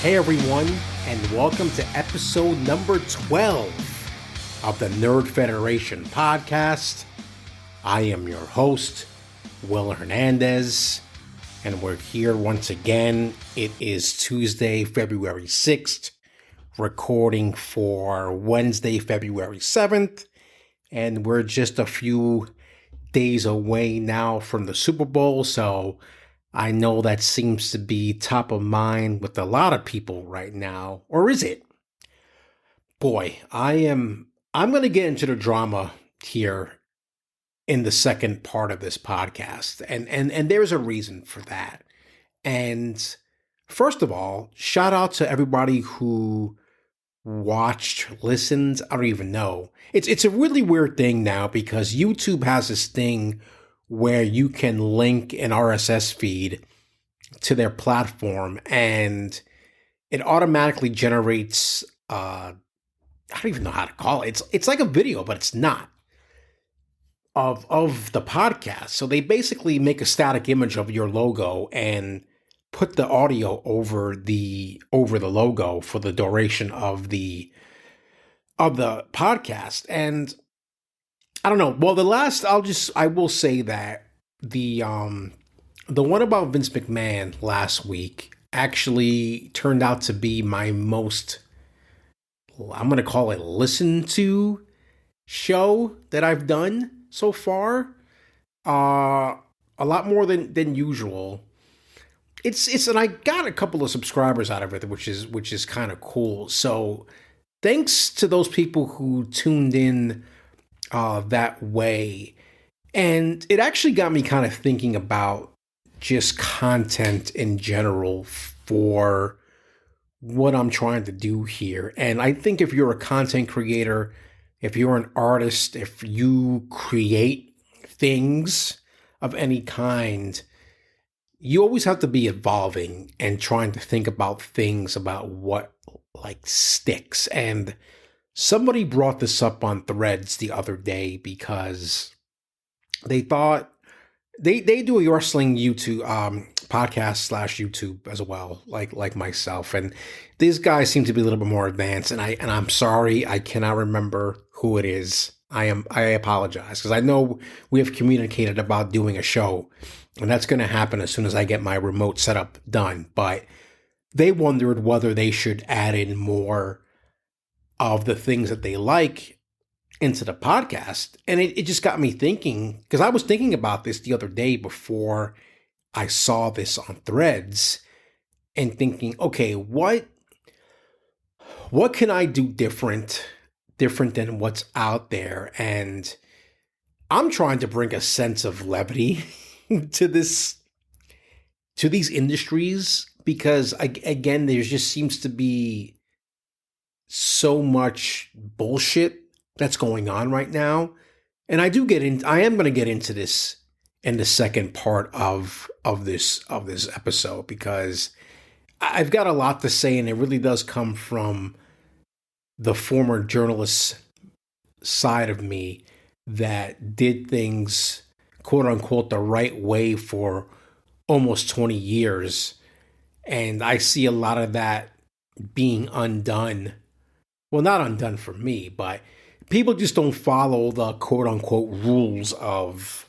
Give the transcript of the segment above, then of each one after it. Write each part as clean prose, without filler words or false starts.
Hey everyone, and welcome to episode number 12 of the Nerd Federation podcast. I am your host, Will Hernandez, and we're here once again. It is Tuesday, February 6th, recording for Wednesday, February 7th, and we're just a few days away now from the Super Bowl, so I know that seems to be top of mind with a lot of people right now. Or is it? Boy, I'm going to get into the drama here in the second part of this podcast. And there's a reason for that. And first of all, shout out to everybody who watched, listened, I don't even know. It's a really weird thing now because YouTube has this thing where you can link an RSS feed to their platform and it automatically generates, I don't even know how to call it. It's like a video, but it's not of the podcast. So they basically make a static image of your logo and put the audio over the logo for the duration of the podcast. And I don't know. Well, I will say that the one about Vince McMahon last week actually turned out to be my most, I'm going to call it listened to show that I've done so far. A lot more than usual. And I got a couple of subscribers out of it, which is kind of cool. So thanks to those people who tuned in that way. And it actually got me kind of thinking about just content in general for what I'm trying to do here. And I think if you're a content creator, if you're an artist, if you create things of any kind, you always have to be evolving and trying to think about things about what like sticks. And somebody brought this up on Threads the other day because they thought they do a wrestling YouTube podcast / YouTube as well, like myself. And these guys seem to be a little bit more advanced. And I'm sorry, I cannot remember who it is. I apologize because I know we have communicated about doing a show, and that's going to happen as soon as I get my remote setup done. But they wondered whether they should add in more of the things that they like into the podcast. And it just got me thinking, because I was thinking about this the other day before I saw this on Threads and thinking, okay, what can I do different than what's out there? And I'm trying to bring a sense of levity to these industries because again, there just seems to be so much bullshit that's going on right now. And I am going to get into this in the second part of this episode because I've got a lot to say, and it really does come from the former journalist side of me that did things, quote unquote, the right way for almost 20 years. And I see a lot of that being undone. Well, not undone for me, but people just don't follow the quote unquote rules of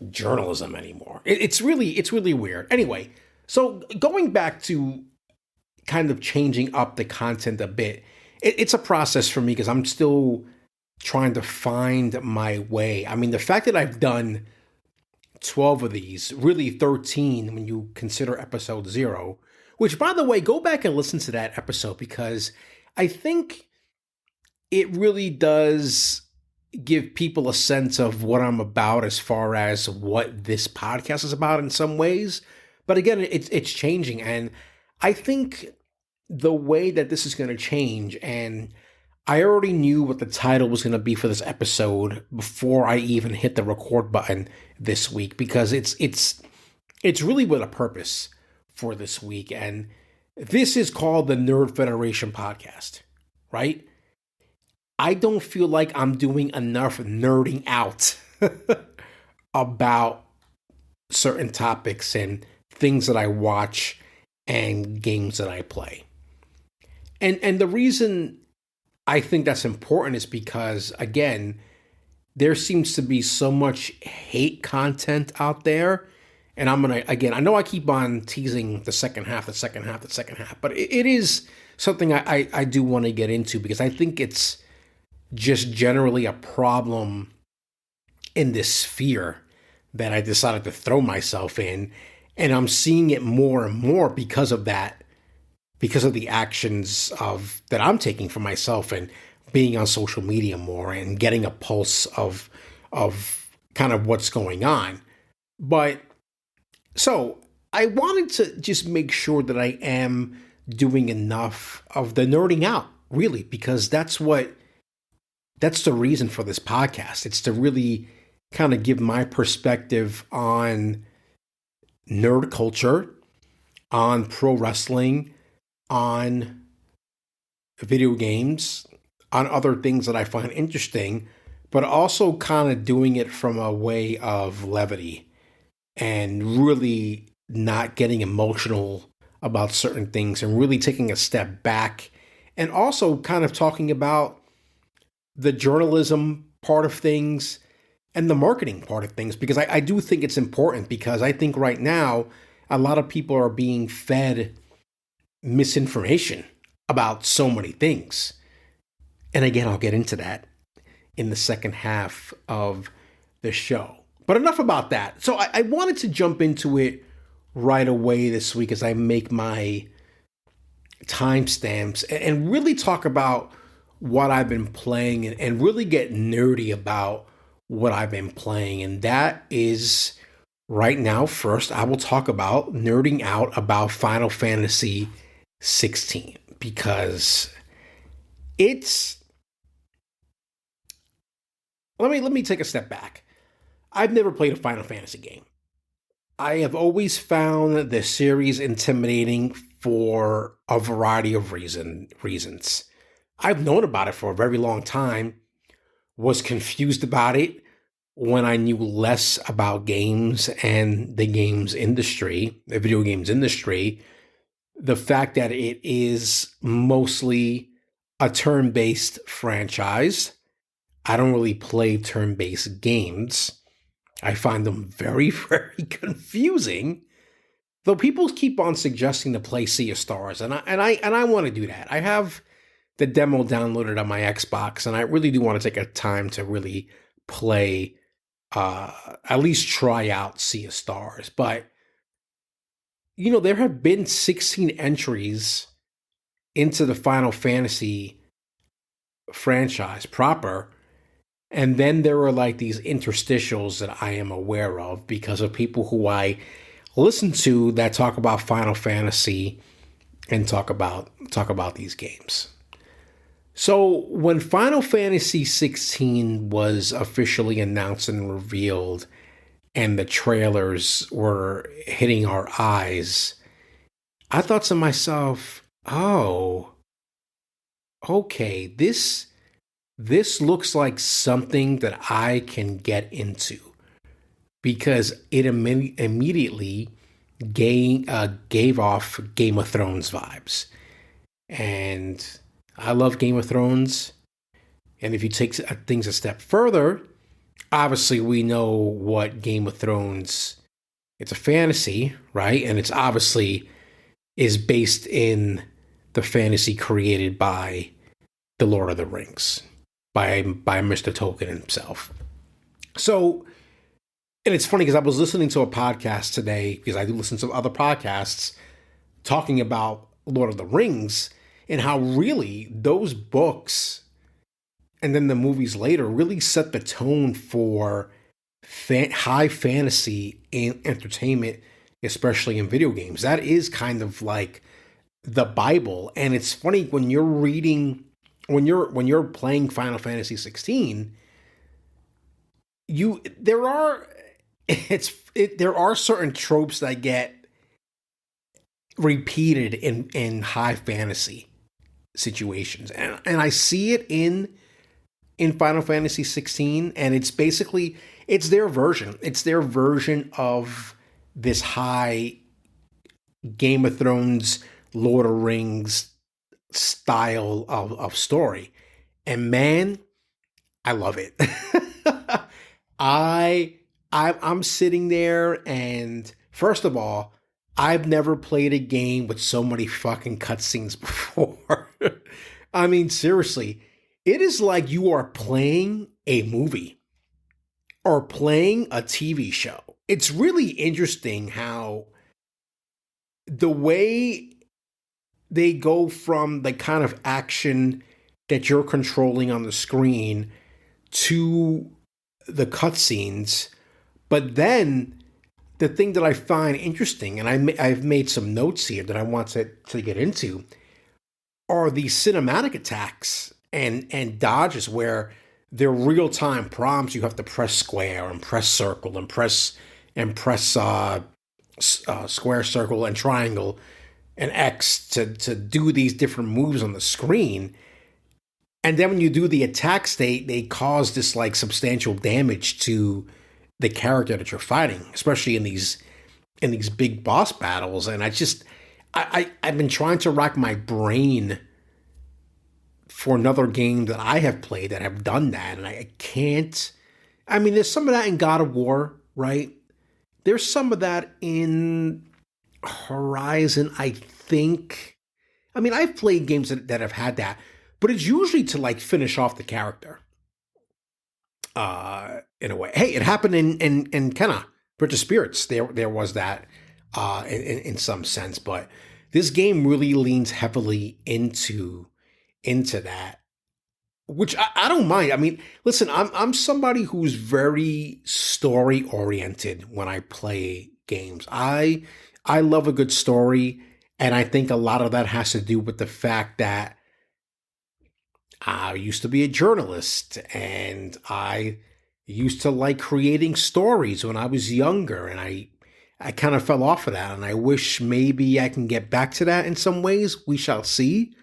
journalism anymore. It's really weird. Anyway, so going back to kind of changing up the content a bit, it's a process for me because I'm still trying to find my way. I mean, the fact that I've done 12 of these, really 13 when you consider episode 0, which, by the way, go back and listen to that episode because I think it really does give people a sense of what I'm about as far as what this podcast is about in some ways. But again, it's changing. And I think the way that this is going to change, and I already knew what the title was going to be for this episode before I even hit the record button this week, because it's really with a purpose for this week. And this is called the Nerd Federation podcast, right? I don't feel like I'm doing enough nerding out about certain topics and things that I watch and games that I play. And the reason I think that's important is because, again, there seems to be so much hate content out there. And I'm going to, again, I know I keep on teasing the second half, but it is something I do want to get into, because I think it's just generally a problem in this sphere that I decided to throw myself in. And I'm seeing it more and more because of that, because of the actions of that I'm taking for myself and being on social media more and getting a pulse of kind of what's going on. But so I wanted to just make sure that I am doing enough of the nerding out, really, because that's the reason for this podcast. It's to really kind of give my perspective on nerd culture, on pro wrestling, on video games, on other things that I find interesting, but also kind of doing it from a way of levity and really not getting emotional about certain things and really taking a step back, and also kind of talking about the journalism part of things and the marketing part of things, because I do think it's important, because I think right now a lot of people are being fed misinformation about so many things. And again, I'll get into that in the second half of the show. But enough about that. So I wanted to jump into it right away this week as I make my timestamps and really talk about what I've been playing and really get nerdy about what I've been playing. And that is right now, first, I will talk about nerding out about Final Fantasy 16, because it's, let me take a step back. I've never played a Final Fantasy game. I have always found the series intimidating for a variety of reasons. I've known about it for a very long time, was confused about it when I knew less about games and the games industry, the video games industry. The fact that it is mostly a turn-based franchise. I don't really play turn-based games. I find them very, very confusing. Though people keep on suggesting to play Sea of Stars, and I want to do that. I have the demo downloaded on my Xbox, and I really do want to take a time to really play, at least try out Sea of Stars. But you know, there have been 16 entries into the Final Fantasy franchise proper. And then there are like these interstitials that I am aware of because of people who I listen to that talk about Final Fantasy and talk about these games. So when Final Fantasy 16 was officially announced and revealed and the trailers were hitting our eyes, I thought to myself, oh, okay, this looks like something that I can get into, because it immediately gave off Game of Thrones vibes. And I love Game of Thrones. And if you take things a step further, obviously we know what Game of Thrones, it's a fantasy, right? And it's obviously is based in the fantasy created by the Lord of the Rings, by Mr. Tolkien himself. So, and it's funny because I was listening to a podcast today, because I do listen to other podcasts, talking about Lord of the Rings and how really those books and then the movies later really set the tone for high fantasy and entertainment, especially in video games. That is kind of like the Bible. And it's funny when you're reading, when you're playing Final Fantasy 16, there are certain tropes that get repeated in high fantasy situations, and I see it in Final Fantasy 16, and it's basically it's their version of this high Game of Thrones, Lord of Rings style of story. And man, I love it. I I'm sitting there, and first of all, I've never played a game with so many fucking cutscenes before. I mean, seriously, it is like you are playing a movie or playing a TV show. It's really interesting how the way they go from the kind of action that you're controlling on the screen to the cutscenes. But then the thing that I find interesting, and I've made some notes here that I want to get into, are the cinematic attacks and dodges where they're real time prompts. You have to press square and press circle and press square, circle, and triangle and X to do these different moves on the screen. And then when you do the attack state, they cause this like substantial damage to the character that you're fighting, especially in these big boss battles. And I've been trying to rack my brain for another game that I have played that have done that, and I can't. I mean, there's some of that in God of War, right? There's some of that in Horizon, I think. I mean, I've played games that have had that, but it's usually to like finish off the character. In a way. Hey, it happened in Kenna, Bridge of Spirits. There was that in some sense, but this game really leans heavily into that, which I don't mind. I mean, listen, I'm somebody who's very story oriented when I play games. I love a good story, and I think a lot of that has to do with the fact that I used to be a journalist, and I used to like creating stories when I was younger, and I kind of fell off of that, and I wish maybe I can get back to that in some ways. We shall see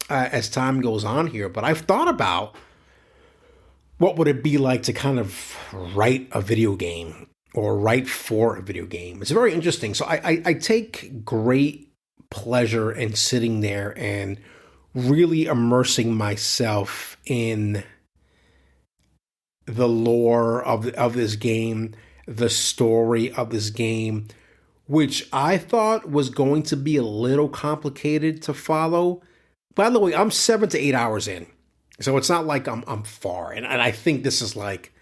as time goes on here. But I've thought about what would it be like to kind of write a video game or write for a video game. It's very interesting. So I take great pleasure in sitting there and really immersing myself in the lore of this game, the story of this game, which I thought was going to be a little complicated to follow. By the way, I'm 7 to 8 hours in, so it's not like I'm far, and I think this is like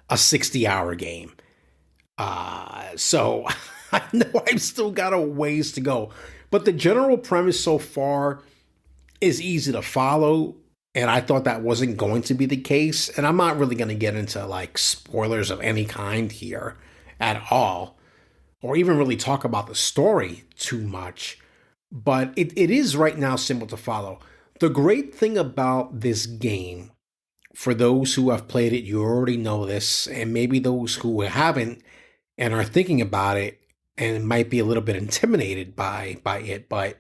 a 60-hour game. So I know I've still got a ways to go, but the general premise so far is easy to follow, and I thought that wasn't going to be the case. And I'm not really going to get into like spoilers of any kind here at all, or even really talk about the story too much. But it is right now simple to follow. The great thing about this game, for those who have played it, you already know this, and maybe those who haven't and are thinking about it and might be a little bit intimidated by it, but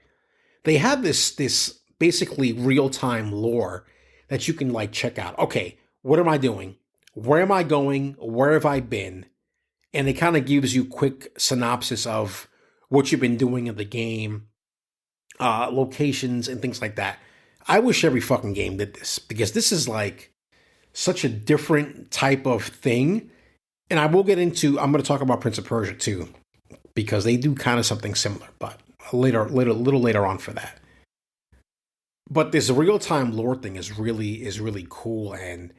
they have this basically real-time lore that you can like check out. Okay, what am I doing? Where am I going? Where have I been? And it kind of gives you quick synopsis of what you've been doing in the game, locations and things like that. I wish every fucking game did this, because this is like such a different type of thing. And I'm going to talk about Prince of Persia too, because they do kind of something similar, but little later on for that. But this real time lore thing is really cool, and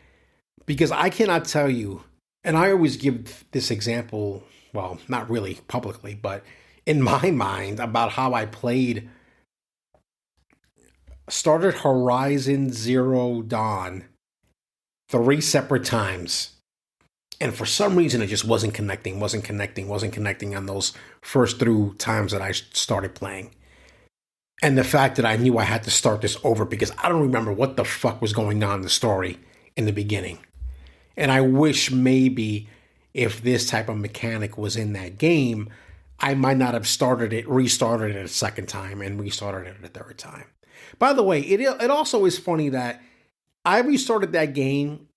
because I cannot tell you, and I always give this example, well, not really publicly, but in my mind, about how I started Horizon Zero Dawn 3 separate times. And for some reason, it just wasn't connecting on those first 3 times that I started playing. And the fact that I knew I had to start this over because I don't remember what the fuck was going on in the story in the beginning. And I wish maybe if this type of mechanic was in that game, I might not have restarted it a second time and restarted it a third time. By the way, it also is funny that I restarted that game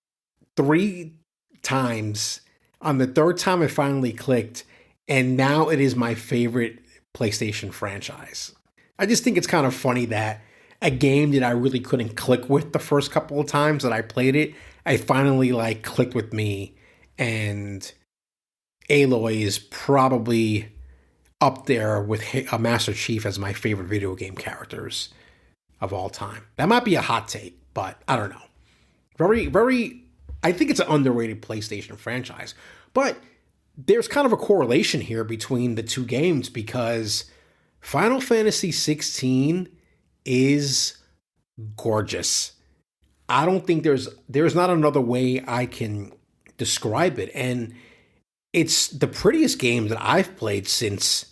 3 times. On the third time, it finally clicked, and now it is my favorite PlayStation franchise. I just think it's kind of funny that a game that I really couldn't click with the first couple of times that I played it, I finally like clicked with me, and Aloy is probably up there with Master Chief as my favorite video game characters of all time. That might be a hot take, but I don't know. Very, I think it's an underrated PlayStation franchise. But there's kind of a correlation here between the two games because Final Fantasy 16 is gorgeous. I don't think there's not another way I can describe it. And it's the prettiest game that I've played since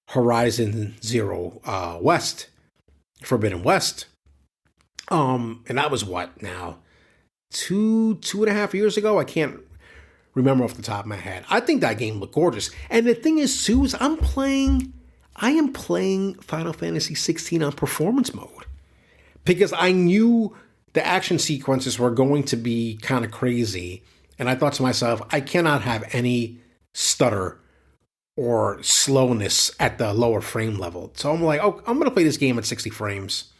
Horizon Zero West, Forbidden West. And that was what now? 2.5 years ago? I can't remember off the top of my head. I think that game looked gorgeous. And the thing is, too, is I am playing Final Fantasy 16 on performance mode. Because I knew the action sequences were going to be kind of crazy. And I thought to myself, I cannot have any stutter or slowness at the lower frame level. So I'm like, oh, I'm going to play this game at 60 frames.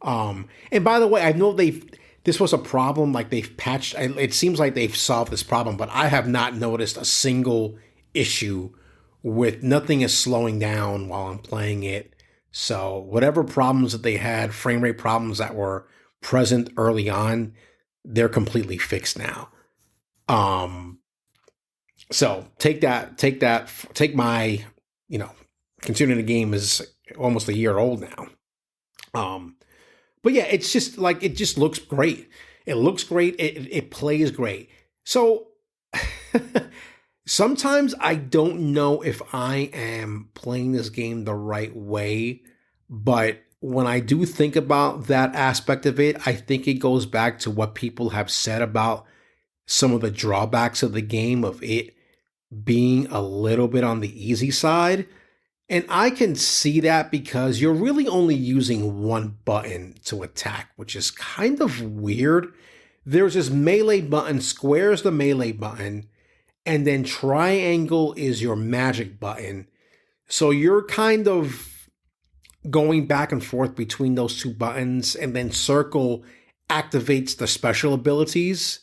And by the way, I know this was a problem, like they've patched, it seems like they've solved this problem, but I have not noticed a single issue with nothing is slowing down while I'm playing it. So whatever problems that they had, frame rate problems that were present early on, they're completely fixed now. So take my, considering the game is almost a year old now. But yeah, it's just like, it just looks great. It looks great. It plays great. So sometimes I don't know if I am playing this game the right way, but when I do think about that aspect of it, I think it goes back to what people have said about some of the drawbacks of the game, of it being a little bit on the easy side. And I can see that because you're really only using one button to attack, which is kind of weird. There's this melee button, square is the melee button, and then triangle is your magic button. So you're kind of going back and forth between those two buttons, and then circle activates the special abilities.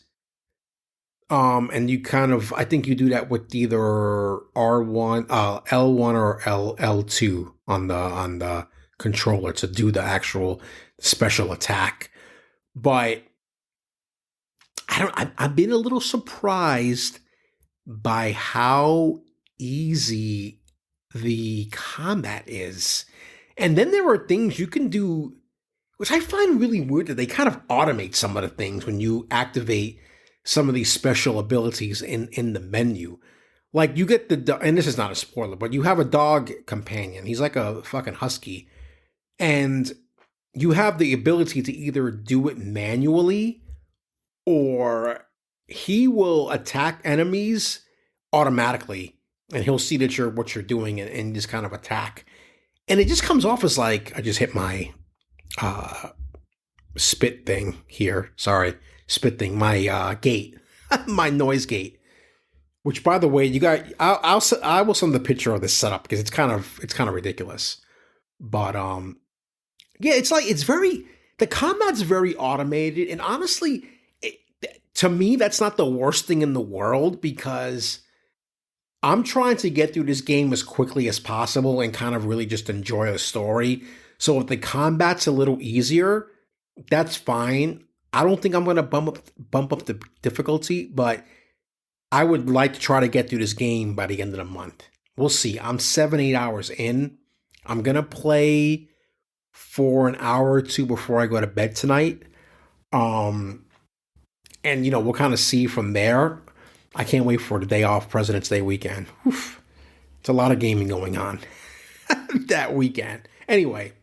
And you kind of, I think you do that with either R1, L1 or L2 on the controller to do the actual special attack. But I've been a little surprised by how easy the combat is. And then there are things you can do, which I find really weird, that they kind of automate some of the things when you activate some of these special abilities in the menu. Like you get and this is not a spoiler, but you have a dog companion. He's like a fucking husky. And you have the ability to either do it manually, or he will attack enemies automatically, and he'll see that what you're doing and just kind of attack. And it just comes off as like, I just hit my spit thing here. Sorry. Spit thing, my gate, my noise gate. Which, by the way, I will send the picture of this setup because it's kind of ridiculous. But yeah, the combat's very automated, and honestly, to me, that's not the worst thing in the world, because I'm trying to get through this game as quickly as possible and kind of really just enjoy the story. So if the combat's a little easier, that's fine. I don't think I'm going to bump up the difficulty, but I would like to try to get through this game by the end of the month. We'll see. I'm 7-8 hours in. I'm going to play for an hour or two before I go to bed tonight. And, we'll kind of see from there. I can't wait for the day off, President's Day weekend. Oof. It's a lot of gaming going on that weekend. Anyway,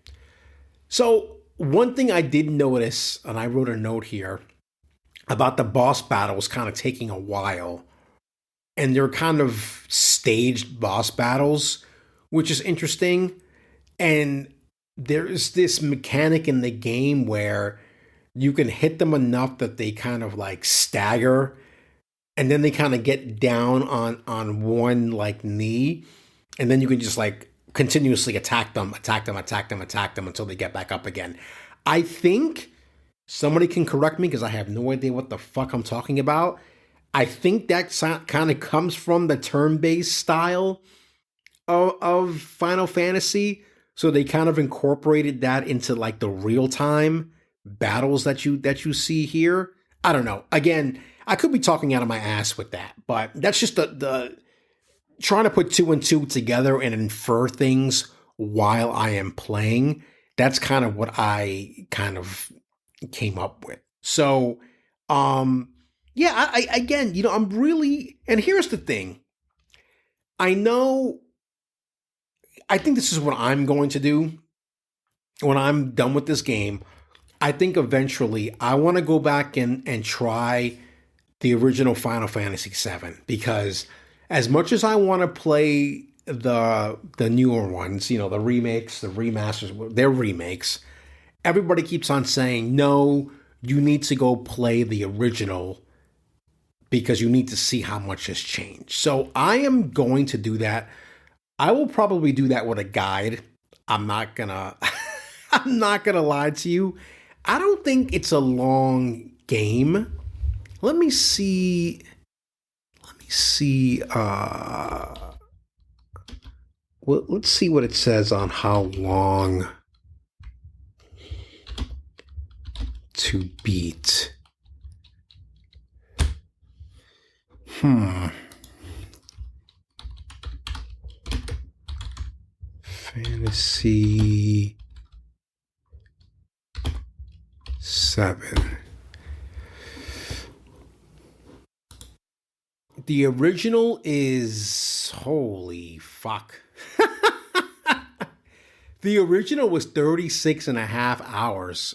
so one thing I did notice, and I wrote a note here, about the boss battles kind of taking a while. And they're kind of staged boss battles, which is interesting. And there's this mechanic in the game where you can hit them enough that they kind of like stagger, and then they kind of get down on one like knee, and then you can just like continuously attack them until they get back up again. I think somebody can correct me because I have no idea what the fuck I'm talking about. I think that kind of comes from the turn-based style of Final Fantasy. So they kind of incorporated that into like the real-time battles that you see here. I don't know. Again, I could be talking out of my ass with that, but that's just the trying to put two and two together and infer things while I am playing. That's kind of what I kind of came up with. So, yeah, I again, I'm really, and here's the thing. I know, I think this is what I'm going to do when I'm done with this game. I think eventually I want to go back and try the original Final Fantasy VII, because as much as I want to play the newer ones, the remakes, the remasters, they're remakes. Everybody keeps on saying, no, you need to go play the original because you need to see how much has changed. So I am going to do that. I will probably do that with a guide. I'm not gonna lie to you. I don't think it's a long game. Let me see. Well, let's see what it says on how long to beat. Fantasy 7. The original is, holy fuck. The original was 36 and a half hours.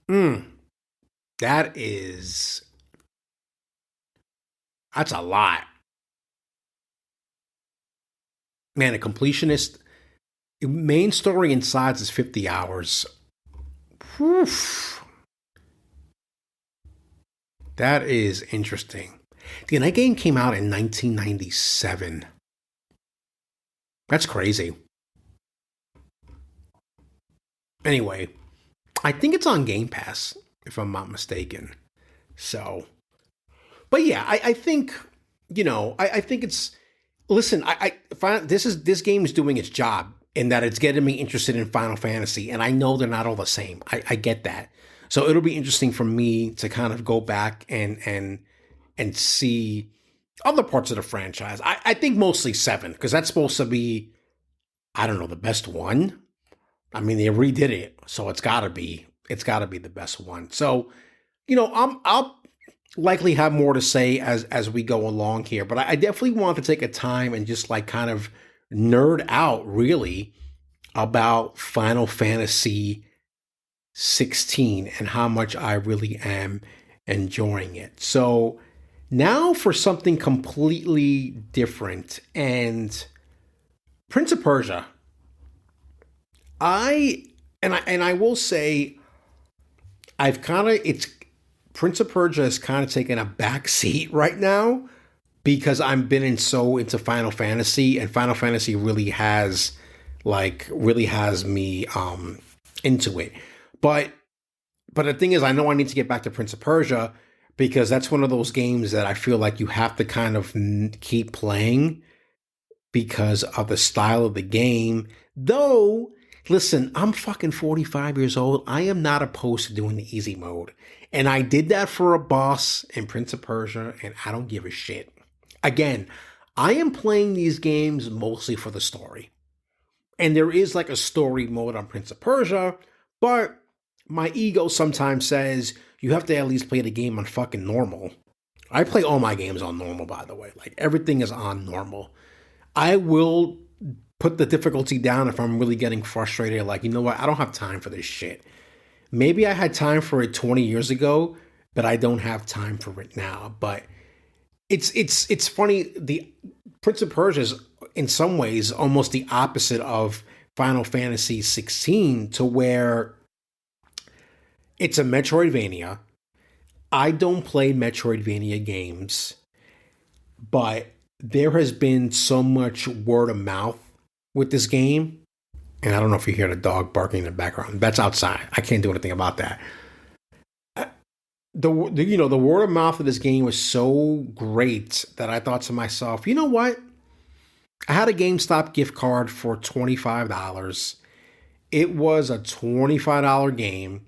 That's a lot. Man, a completionist, main story and sides is 50 hours. Oof. That is interesting. Dude, that game came out in 1997. That's crazy. Anyway, I think it's on Game Pass, if I'm not mistaken. So, but yeah, I think, I think it's, listen, this game is doing its job in that it's getting me interested in Final Fantasy, and I know they're not all the same. I get that. So it'll be interesting for me to kind of go back and see other parts of the franchise. I think mostly 7, because that's supposed to be, I don't know, the best one. I mean, they redid it, so it's gotta be the best one. So, I'll likely have more to say as we go along here, but I definitely want to take a time and just like kind of nerd out really about Final Fantasy 16 and how much I really am enjoying it. So now for something completely different, and Prince of Persia. I will say it's Prince of Persia has kind of taken a back seat right now because I'm been into Final Fantasy, and Final Fantasy really has me into it. But the thing is, I know I need to get back to Prince of Persia because that's one of those games that I feel like you have to kind of keep playing because of the style of the game. Though, listen, I'm fucking 45 years old. I am not opposed to doing the easy mode. And I did that for a boss in Prince of Persia, and I don't give a shit. Again, I am playing these games mostly for the story. And there is like a story mode on Prince of Persia, but my ego sometimes says you have to at least play the game on fucking normal. I play all my games on normal, by the way. Like, everything is on normal. I will put the difficulty down if I'm really getting frustrated. Like, you know what? I don't have time for this shit. Maybe I had time for it 20 years ago, but I don't have time for it now. But it's funny. The Prince of Persia is in some ways almost the opposite of Final Fantasy 16, to where it's a Metroidvania. I don't play Metroidvania games, but there has been so much word of mouth with this game, and I don't know if you hear the dog barking in the background. That's outside. I can't do anything about that. The word of mouth of this game was so great that I thought to myself, you know what? I had a GameStop gift card for $25. It was a $25 game.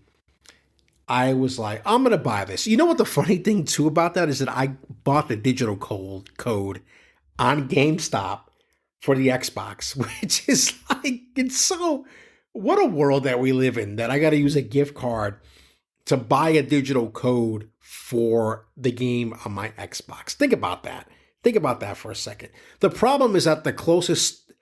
I was like, I'm going to buy this. You know what the funny thing too about that is that I bought the digital code on GameStop for the Xbox, which is like, it's so, what a world that we live in that I got to use a gift card to buy a digital code for the game on my Xbox. Think about that. Think about that for a second. The problem is that the closest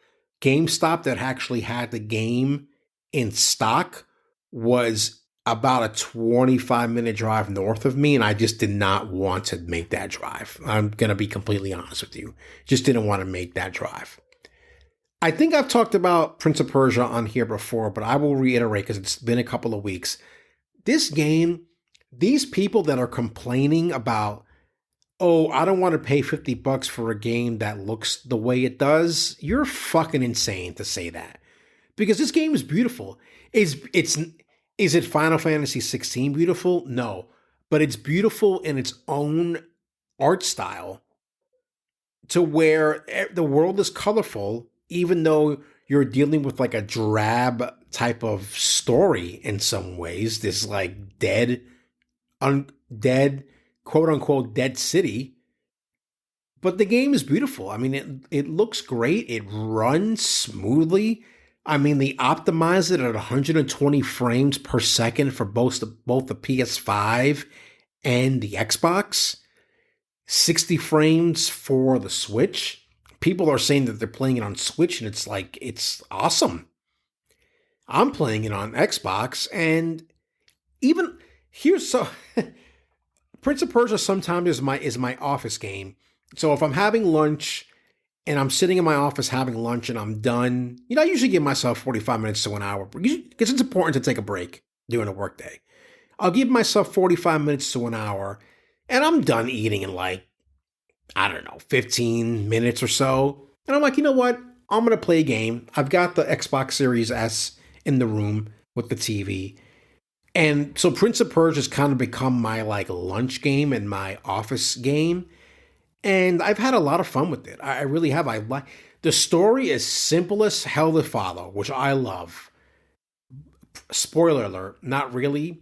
GameStop that actually had the game in stock was about a 25-minute drive north of me, and I just did not want to make that drive. I'm going to be completely honest with you. Just didn't want to make that drive. I think I've talked about Prince of Persia on here before, but I will reiterate because it's been a couple of weeks. This game, these people that are complaining about, oh, I don't want to pay $50 for a game that looks the way it does, you're fucking insane to say that. Because this game is beautiful. Is it Final Fantasy 16 beautiful? No. But it's beautiful in its own art style to where the world is colorful, even though you're dealing with like a drab type of story in some ways. This like dead, quote unquote, dead city. But the game is beautiful. I mean, it looks great. It runs smoothly. I mean, they optimized it at 120 frames per second for both the PS5 and the Xbox. 60 frames for the Switch. People are saying that they're playing it on Switch, and it's like, it's awesome. I'm playing it on Xbox, and even here's so Prince of Persia sometimes is my office game. So if I'm having lunch and I'm sitting in my office having lunch and I'm done, I usually give myself 45 minutes to an hour because it's important to take a break during a workday. I'll give myself 45 minutes to an hour, and I'm done eating in like, I don't know, 15 minutes or so. And I'm like, you know what? I'm going to play a game. I've got the Xbox Series S in the room with the TV. And so Prince of Persia has kind of become my like lunch game and my office game. And I've had a lot of fun with it. I really have. The story is simple as hell to follow, which I love. Spoiler alert, not really.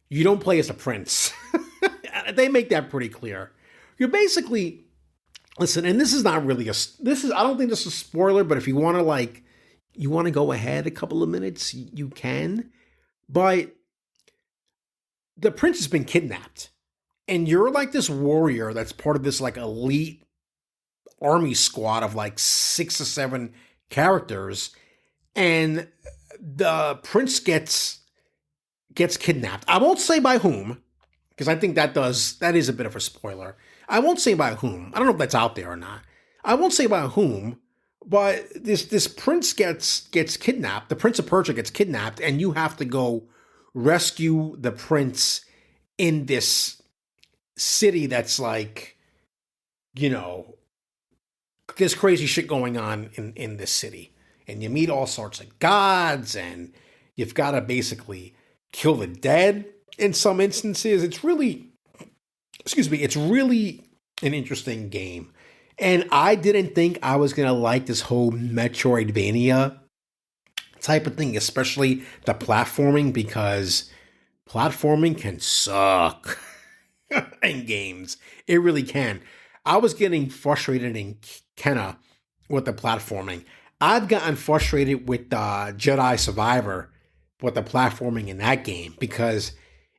You don't play as a prince. They make that pretty clear. You're basically, listen, and this is not really I don't think this is a spoiler, but if you want to go ahead a couple of minutes, you can. But the prince has been kidnapped. And you're like this warrior that's part of this like elite army squad of like 6 or 7 characters. And the prince gets kidnapped. I won't say by whom, because I think that is a bit of a spoiler. I won't say by whom. I don't know if that's out there or not. I won't say by whom, but this prince gets kidnapped. The Prince of Persia gets kidnapped, and you have to go rescue the prince in this city that's like, there's crazy shit going on in this city. And you meet all sorts of gods, and you've got to basically kill the dead in some instances. It's really an interesting game. And I didn't think I was going to like this whole Metroidvania type of thing, especially the platforming, because platforming can suck in games. It really can. I was getting frustrated in Kenna with the platforming. I've gotten frustrated with Jedi Survivor with the platforming in that game, because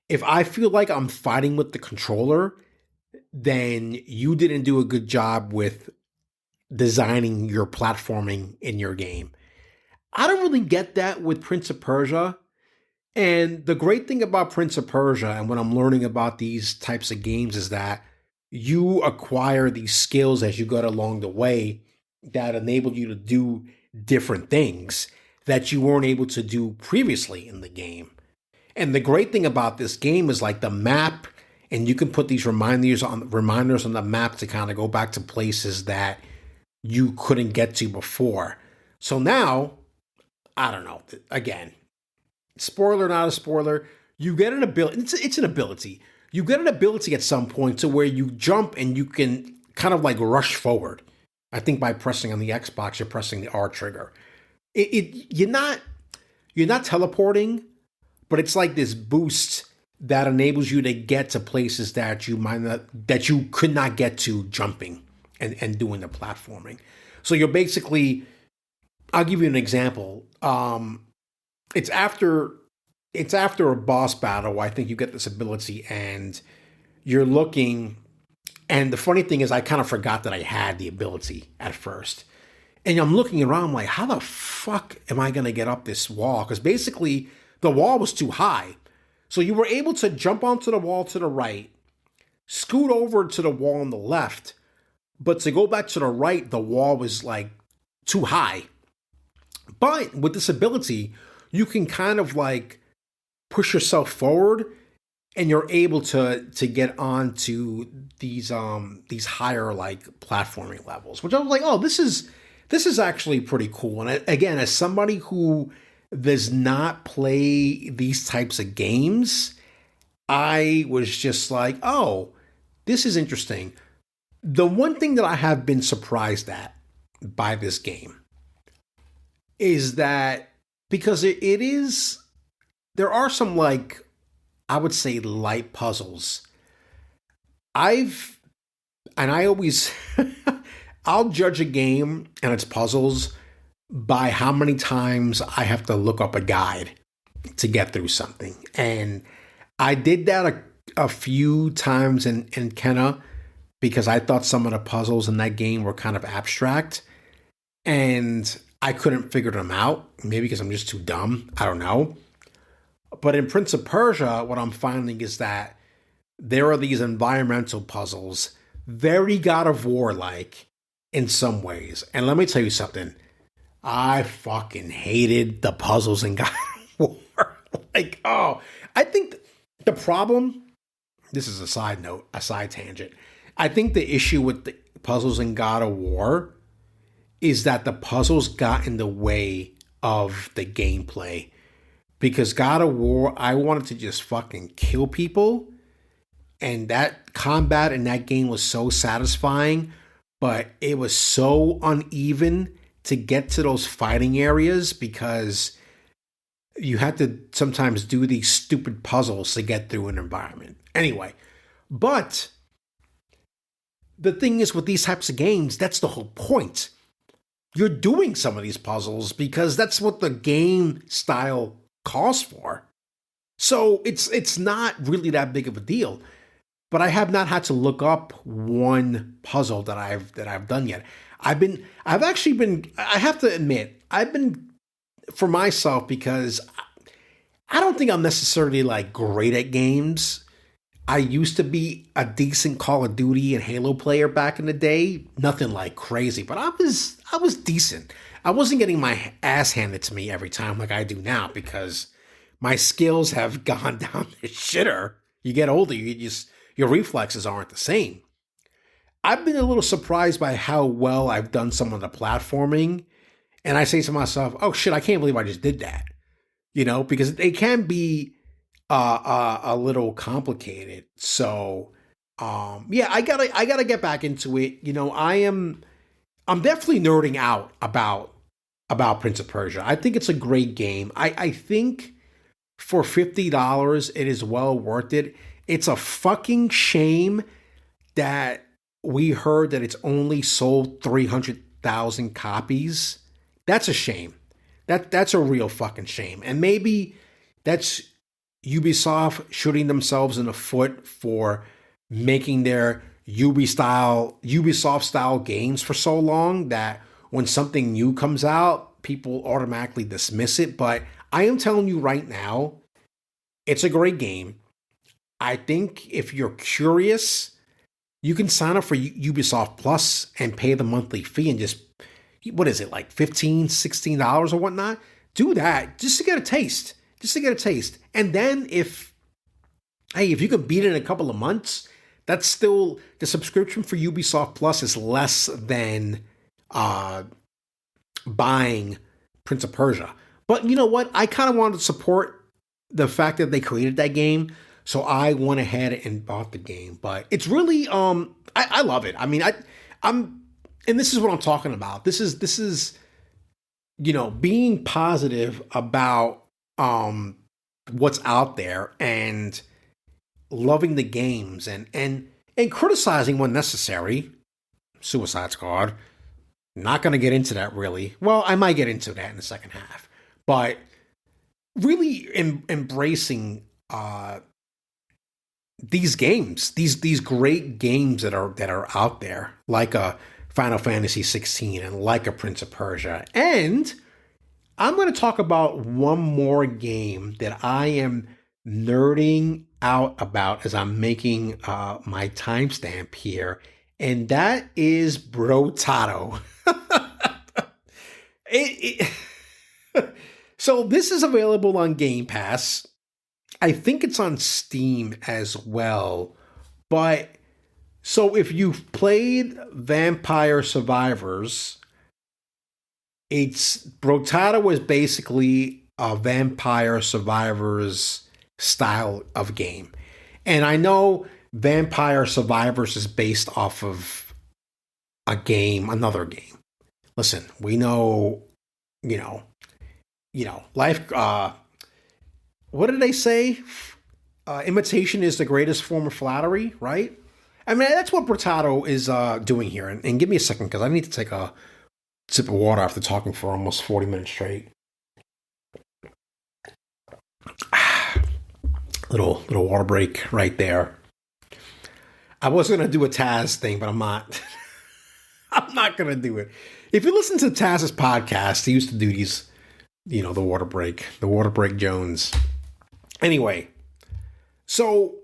if I feel like I'm fighting with the controller, then you didn't do a good job with designing your platforming in your game. I don't really get that with Prince of Persia. And the great thing about Prince of Persia, and when I'm learning about these types of games, is that you acquire these skills as you go along the way that enable you to do different things that you weren't able to do previously in the game. And the great thing about this game is like the map, and you can put these reminders on the map to kind of go back to places that you couldn't get to before. So now, I don't know. Again, spoiler, not a spoiler. You get an ability. It's an ability. You get an ability at some point to where you jump and you can kind of like rush forward. I think by pressing on the Xbox, you're pressing the R trigger. You're not teleporting, but it's like this boost that enables you to get to places that you could not get to jumping and doing the platforming. So you're basically, I'll give you an example. It's after a boss battle where I think you get this ability and you're looking, and the funny thing is I kind of forgot that I had the ability at first. And I'm looking around, I'm like, how the fuck am I going to get up this wall? Because basically the wall was too high. So you were able to jump onto the wall to the right, scoot over to the wall on the left, but to go back to the right, the wall was like too high. But with this ability, you can kind of like push yourself forward and you're able to get onto these higher like platforming levels, which I was like, oh, this is actually pretty cool. And again, as somebody who does not play these types of games, I was just like, oh, this is interesting. The one thing that I have been surprised at by this game is that because there are some like, I would say light puzzles. I always, I'll judge a game and its puzzles by how many times I have to look up a guide to get through something. And I did that a few times in Kenna because I thought some of the puzzles in that game were kind of abstract and I couldn't figure them out. Maybe because I'm just too dumb. I don't know. But in Prince of Persia, what I'm finding is that there are these environmental puzzles, very God of War-like in some ways. And let me tell you something. I fucking hated the puzzles in God of War. Like, oh, I think the problem, this is a side note, a side tangent. I think the issue with the puzzles in God of War is that the puzzles got in the way of the gameplay. Because God of War, I wanted to just fucking kill people. And that combat in that game was so satisfying, but it was so uneven to get to those fighting areas because you had to sometimes do these stupid puzzles to get through an environment. Anyway, but the thing is with these types of games, that's the whole point. You're doing some of these puzzles because that's what the game style calls for. So it's not really that big of a deal. But I have not had to look up one puzzle that I've done yet. I have to admit, I've been for myself because I don't think I'm necessarily like great at games. I used to be a decent Call of Duty and Halo player back in the day. Nothing like crazy, but I was decent. I wasn't getting my ass handed to me every time like I do now because my skills have gone down the shitter. You get older, your reflexes aren't the same. I've been a little surprised by how well I've done some of the platforming. And I say to myself, oh shit, I can't believe I just did that. Because it can be a little complicated. So, yeah, I gotta get back into it. I'm definitely nerding out about Prince of Persia. I think it's a great game. I think for $50, it is well worth it. It's a fucking shame that we heard that it's only sold 300,000 copies. That's a shame. That's a real fucking shame. And maybe that's Ubisoft shooting themselves in the foot for making their Ubisoft style games for so long that when something new comes out, people automatically dismiss it. But I am telling you right now, it's a great game. I think if you're curious, you can sign up for Ubisoft Plus and pay the monthly fee and just, what is it, like $15, $16 or whatnot? Do that just to get a taste. And then if you can beat it in a couple of months, that's still, the subscription for Ubisoft Plus is less than buying Prince of Persia. But you know what? I kind of wanted to support the fact that they created that game, so I went ahead and bought the game. But it's really I love it. I mean, I'm and this is what I'm talking about. This is being positive about what's out there and loving the games and criticizing when necessary. Suicide Squad. Not going to get into that really. Well, I might get into that in the second half, but really embracing these games, these great games that are out there, like a Final Fantasy 16 and like a Prince of Persia. And I'm going to talk about one more game that I am nerding out about as I'm making my timestamp here, and that is Brotato. So this is available on Game Pass. I think it's on Steam as well. But so if you've played Vampire Survivors, Brotato is basically a Vampire Survivors style of game. And I know Vampire Survivors is based off of another game. Listen, we know, life, what did they say? Imitation is the greatest form of flattery, right? I mean, that's what Brotato is doing here. And give me a second, because I need to take a sip of water after talking for almost 40 minutes straight. Little water break right there. I was going to do a Taz thing, but I'm not. I'm not going to do it. If you listen to Taz's podcast, he used to do these, the water break Jones. Anyway, so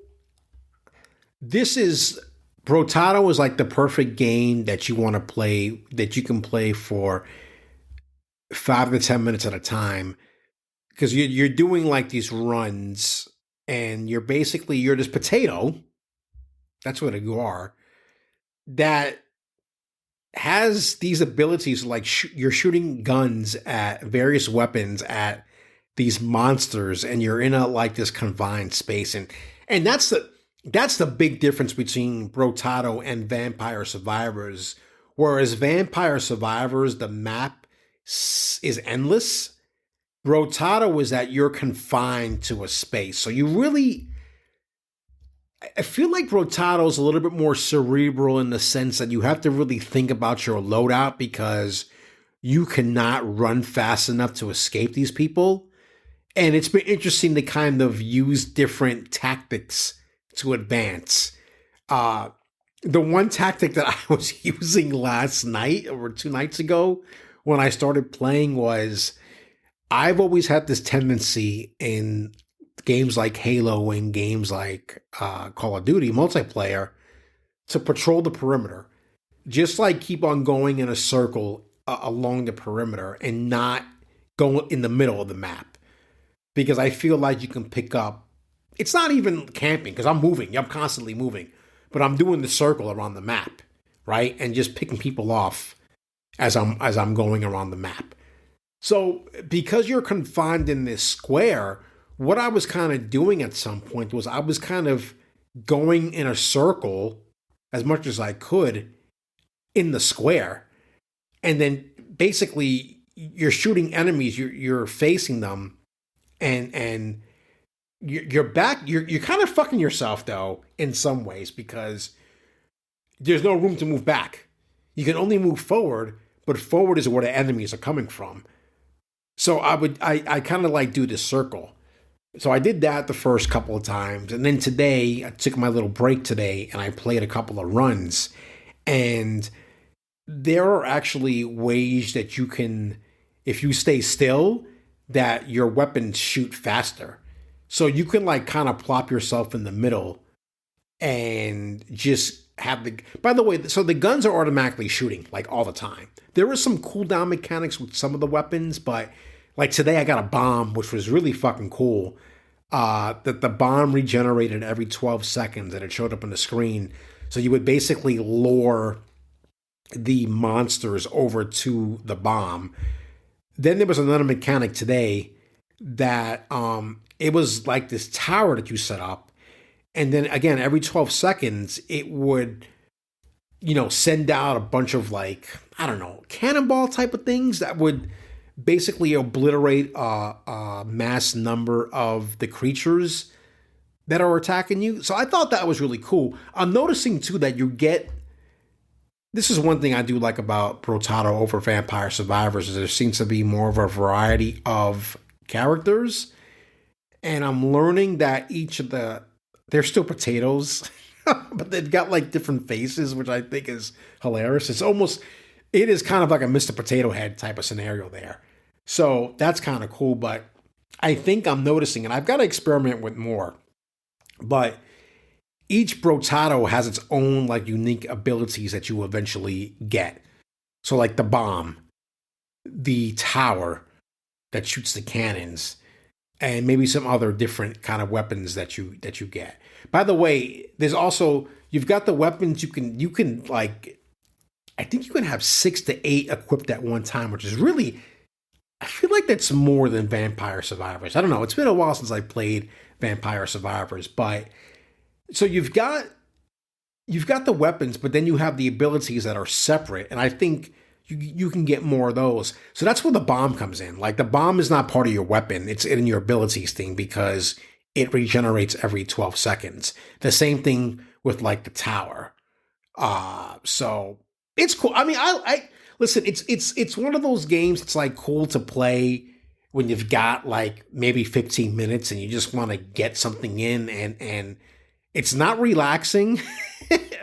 Brotato is like the perfect game that you want to play, that you can play for 5 to 10 minutes at a time, because you're doing like these runs, and you're this potato. That's what you are. That has these abilities, like you're shooting guns at various weapons at these monsters, and you're in this confined space, and that's the big difference between Brotato and Vampire Survivors. Whereas Vampire Survivors, the map is endless. Brotato is that you're confined to a space. So I feel like Brotato is a little bit more cerebral in the sense that you have to really think about your loadout, because you cannot run fast enough to escape these people. And it's been interesting to kind of use different tactics to advance. The one tactic that I was using last night or 2 nights ago when I started playing was, I've always had this tendency in games like Halo and games like Call of Duty multiplayer to patrol the perimeter. Just like keep on going in a circle along the perimeter and not go in the middle of the map. Because I feel like you can pick up, it's not even camping, because I'm moving. I'm constantly moving. But I'm doing the circle around the map, right? And just picking people off as I'm going around the map. So because you're confined in this square, what I was kind of doing at some point was I was kind of going in a circle as much as I could in the square. And then basically you're shooting enemies, you're facing them, and you're back. You're kind of fucking yourself though in some ways, because there's no room to move back. You can only move forward, but forward is where the enemies are coming from. So I kind of like do this circle. So I did that the first couple of times. And then today, I took my little break today and I played a couple of runs. And there are actually ways that you can, if you stay still, that your weapons shoot faster. So you can like kind of plop yourself in the middle and just have by the way, so the guns are automatically shooting like all the time. There are some cooldown mechanics with some of the weapons, but like today I got a bomb, which was really fucking cool. That the bomb regenerated every 12 seconds and it showed up on the screen. So you would basically lure the monsters over to the bomb. Then there was another mechanic today that it was like this tower that you set up, and then again every 12 seconds it would send out a bunch of, like, I don't know, cannonball type of things that would basically obliterate a mass number of the creatures that are attacking you. So I thought that was really cool. I'm noticing too that this is one thing I do like about Brotato over Vampire Survivors, is there seems to be more of a variety of characters. And I'm learning that they're still potatoes, but they've got like different faces, which I think is hilarious. It is kind of like a Mr. Potato Head type of scenario there. So that's kind of cool, but I think I'm noticing, and I've got to experiment with more, but each Brotato has its own like unique abilities that you eventually get. So like the bomb, the tower that shoots the cannons, and maybe some other different kind of weapons that you get. By the way, you've got the weapons you can like, I think you can have 6 to 8 equipped at one time, which is really, I feel like that's more than Vampire Survivors. I don't know. It's been a while since I played Vampire Survivors, but so you've got the weapons, but then you have the abilities that are separate, and I think you can get more of those. So that's where the bomb comes in. Like, the bomb is not part of your weapon; it's in your abilities thing because it regenerates every 12 seconds. The same thing with like the tower. So it's cool. I mean, I listen. It's one of those games. It's like cool to play when you've got like maybe 15 minutes and you just want to get something in, and it's not relaxing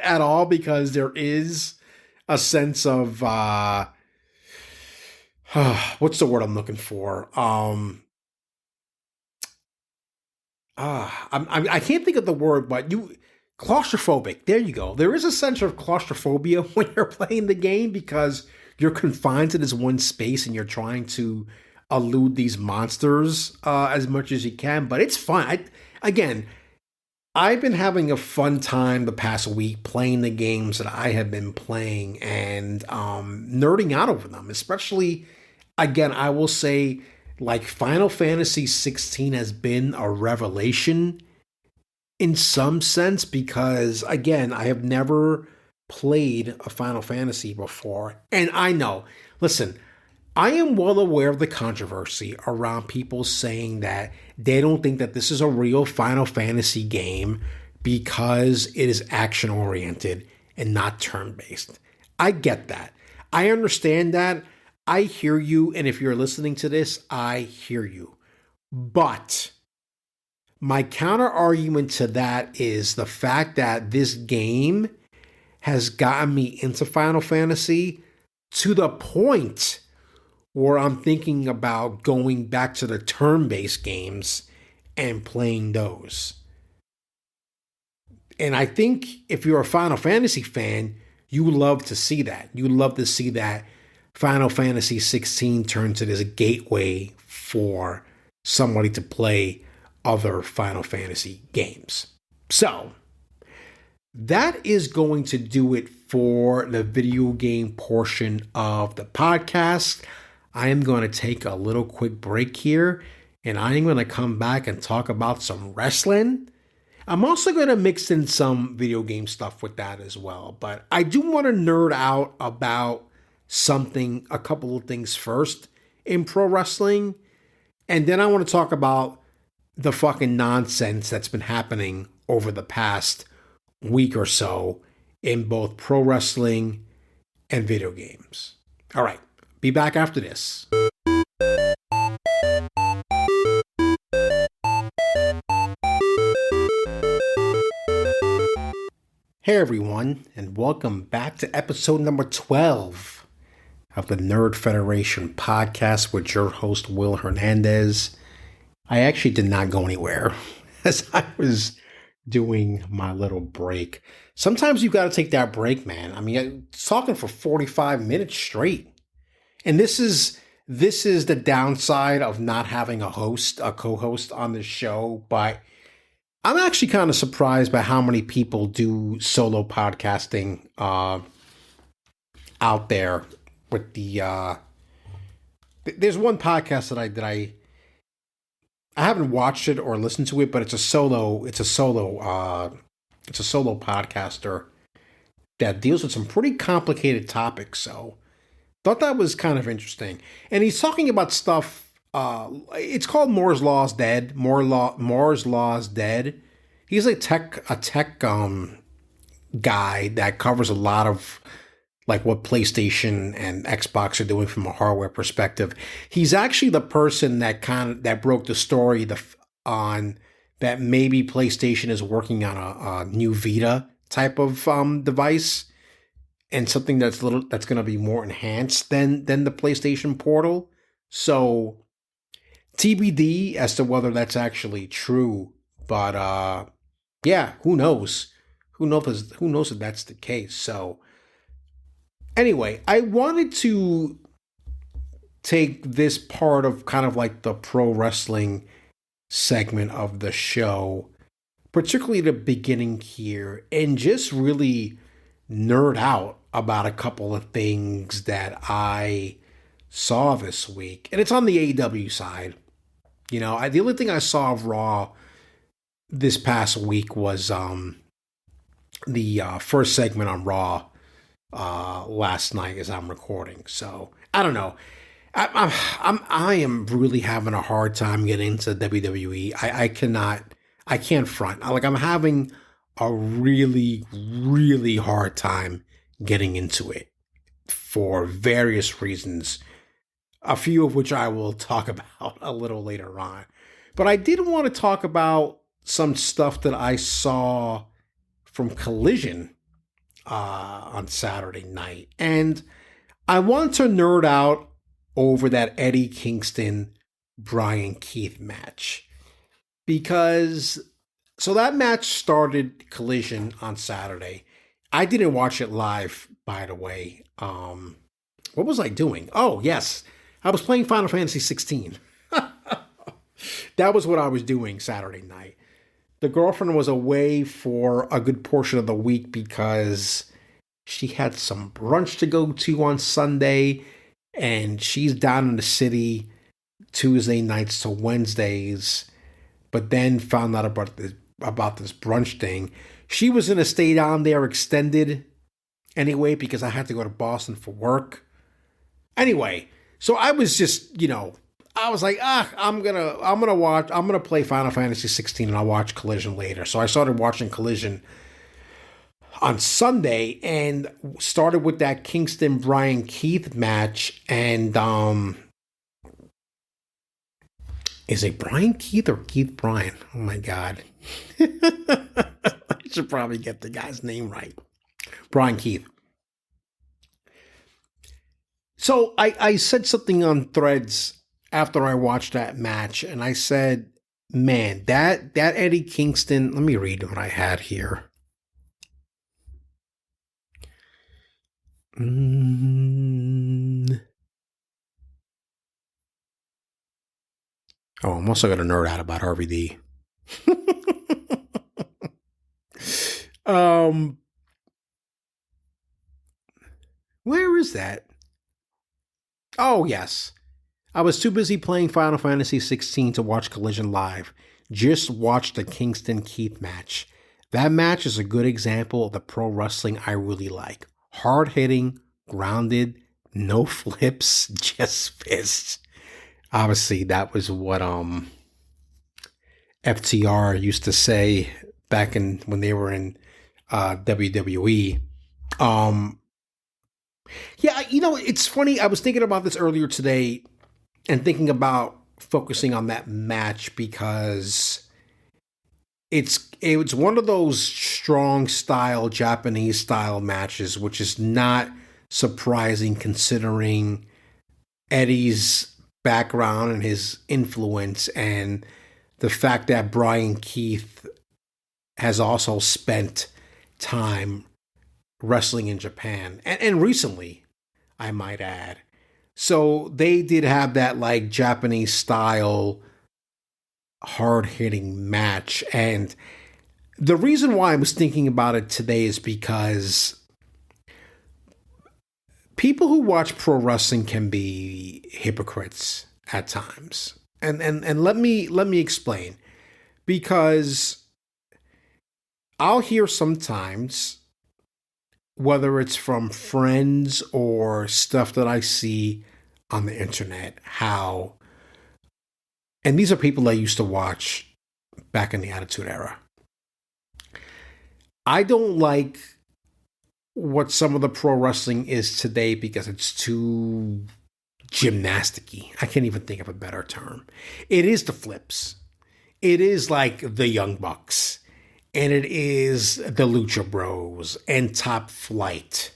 at all because there is a sense of what's the word I'm looking for? I can't think of the word, but claustrophobic. There you go. There is a sense of claustrophobia when you're playing the game because you're confined to this one space and you're trying to elude these monsters as much as you can. But it's fun. I've been having a fun time the past week playing the games that I have been playing and nerding out over them. Especially, again, I will say, like, Final Fantasy 16 has been a revelation in some sense because, again, I have never played a Final Fantasy before. And I know, listen, I am well aware of the controversy around people saying that they don't think that this is a real Final Fantasy game because it is action oriented and not turn based. I get that. I understand that. I hear you. And if you're listening to this, I hear you. But my counter argument to that is the fact that this game has gotten me into Final Fantasy to the point where I'm thinking about going back to the turn-based games and playing those. And I think if you're a Final Fantasy fan, you love to see that. You love to see that Final Fantasy 16 turn to this gateway for somebody to play other Final Fantasy games. So that is going to do it for the video game portion of the podcast. I am going to take a little quick break here, and I am going to come back and talk about some wrestling. I'm also going to mix in some video game stuff with that as well, but I do want to nerd out about a couple of things first in pro wrestling, and then I want to talk about the fucking nonsense that's been happening over the past week or so in both pro wrestling and video games. All right. Be back after this. Hey everyone, and welcome back to episode number 12 of the Nerd Federation podcast with your host, Will Hernandez. I actually did not go anywhere as I was doing my little break. Sometimes you got to take that break, man. I mean, I'm talking for 45 minutes straight. And this is the downside of not having a co-host on the show. But I'm actually kind of surprised by how many people do solo podcasting out there with the there's one podcast I haven't watched it or listened to it, but it's a solo podcaster that deals with some pretty complicated topics. So thought that was kind of interesting. And he's talking about stuff. It's called Moore's Law's Dead. Moore's Law's Dead. He's a tech guy that covers a lot of like what PlayStation and Xbox are doing from a hardware perspective. He's actually the person that broke the story on that maybe PlayStation is working on a new Vita type of device and something that's going to be more enhanced than the PlayStation Portal. So TBD as to whether that's actually true, but yeah, who knows? Who knows if that's the case? So anyway, I wanted to take this part of kind of like the pro wrestling segment of the show, particularly the beginning here, and just really nerd out about a couple of things that I saw this week. And it's on the AEW side. You know, the only thing I saw of Raw this past week was the first segment on Raw last night as I'm recording. So I don't know. I am really having a hard time getting into WWE. I can't front. I'm having a really, really hard time getting into it for various reasons, a few of which I will talk about a little later on. But I did want to talk about some stuff that I saw from Collision on Saturday night. And I want to nerd out over that Eddie Kingston Bryan Keith match. Because so that match started Collision on Saturday. I didn't watch it live, by the way. What was I doing? Oh, yes. I was playing Final Fantasy 16. That was what I was doing Saturday night. The girlfriend was away for a good portion of the week because she had some brunch to go to on Sunday, and she's down in the city Tuesday nights to Wednesdays, but then found out about this brunch thing. She was going to stay down there extended anyway because I had to go to Boston for work. Anyway, so I was just, I was like, I'm gonna play Final Fantasy 16 and I'll watch Collision later. So I started watching Collision on Sunday and started with that Kingston Bryan Keith match. And is it Bryan Keith or Keith Bryan? Oh my God. I should probably get the guy's name right. Bryan Keith. So I said something on Threads after I watched that match, and I said, man, that Eddie Kingston, let me read what I had here. Oh, I'm also going to nerd out about RVD. Where is that? Oh, yes. I was too busy playing Final Fantasy 16 to watch Collision live. Just watched the Kingston Keith match. That match is a good example of the pro wrestling I really like. Hard hitting, grounded, no flips, just fists. Obviously, that was what FTR used to say back when they were in WWE. Yeah, it's funny. I was thinking about this earlier today and thinking about focusing on that match because it's one of those strong style Japanese style matches, which is not surprising considering Eddie's background and his influence and the fact that Bryan Keith has also spent time wrestling in Japan and recently, I might add. So they did have that like Japanese style hard hitting match. And the reason why I was thinking about it today is because people who watch pro wrestling can be hypocrites at times. And let me explain. Because I'll hear sometimes, whether it's from friends or stuff that I see on the internet, how, and these are people I used to watch back in the Attitude Era. I don't like what some of the pro wrestling is today because it's too gymnasticy. I can't even think of a better term. It is the flips. It is like the Young Bucks. And it is the Lucha Bros and Top Flight.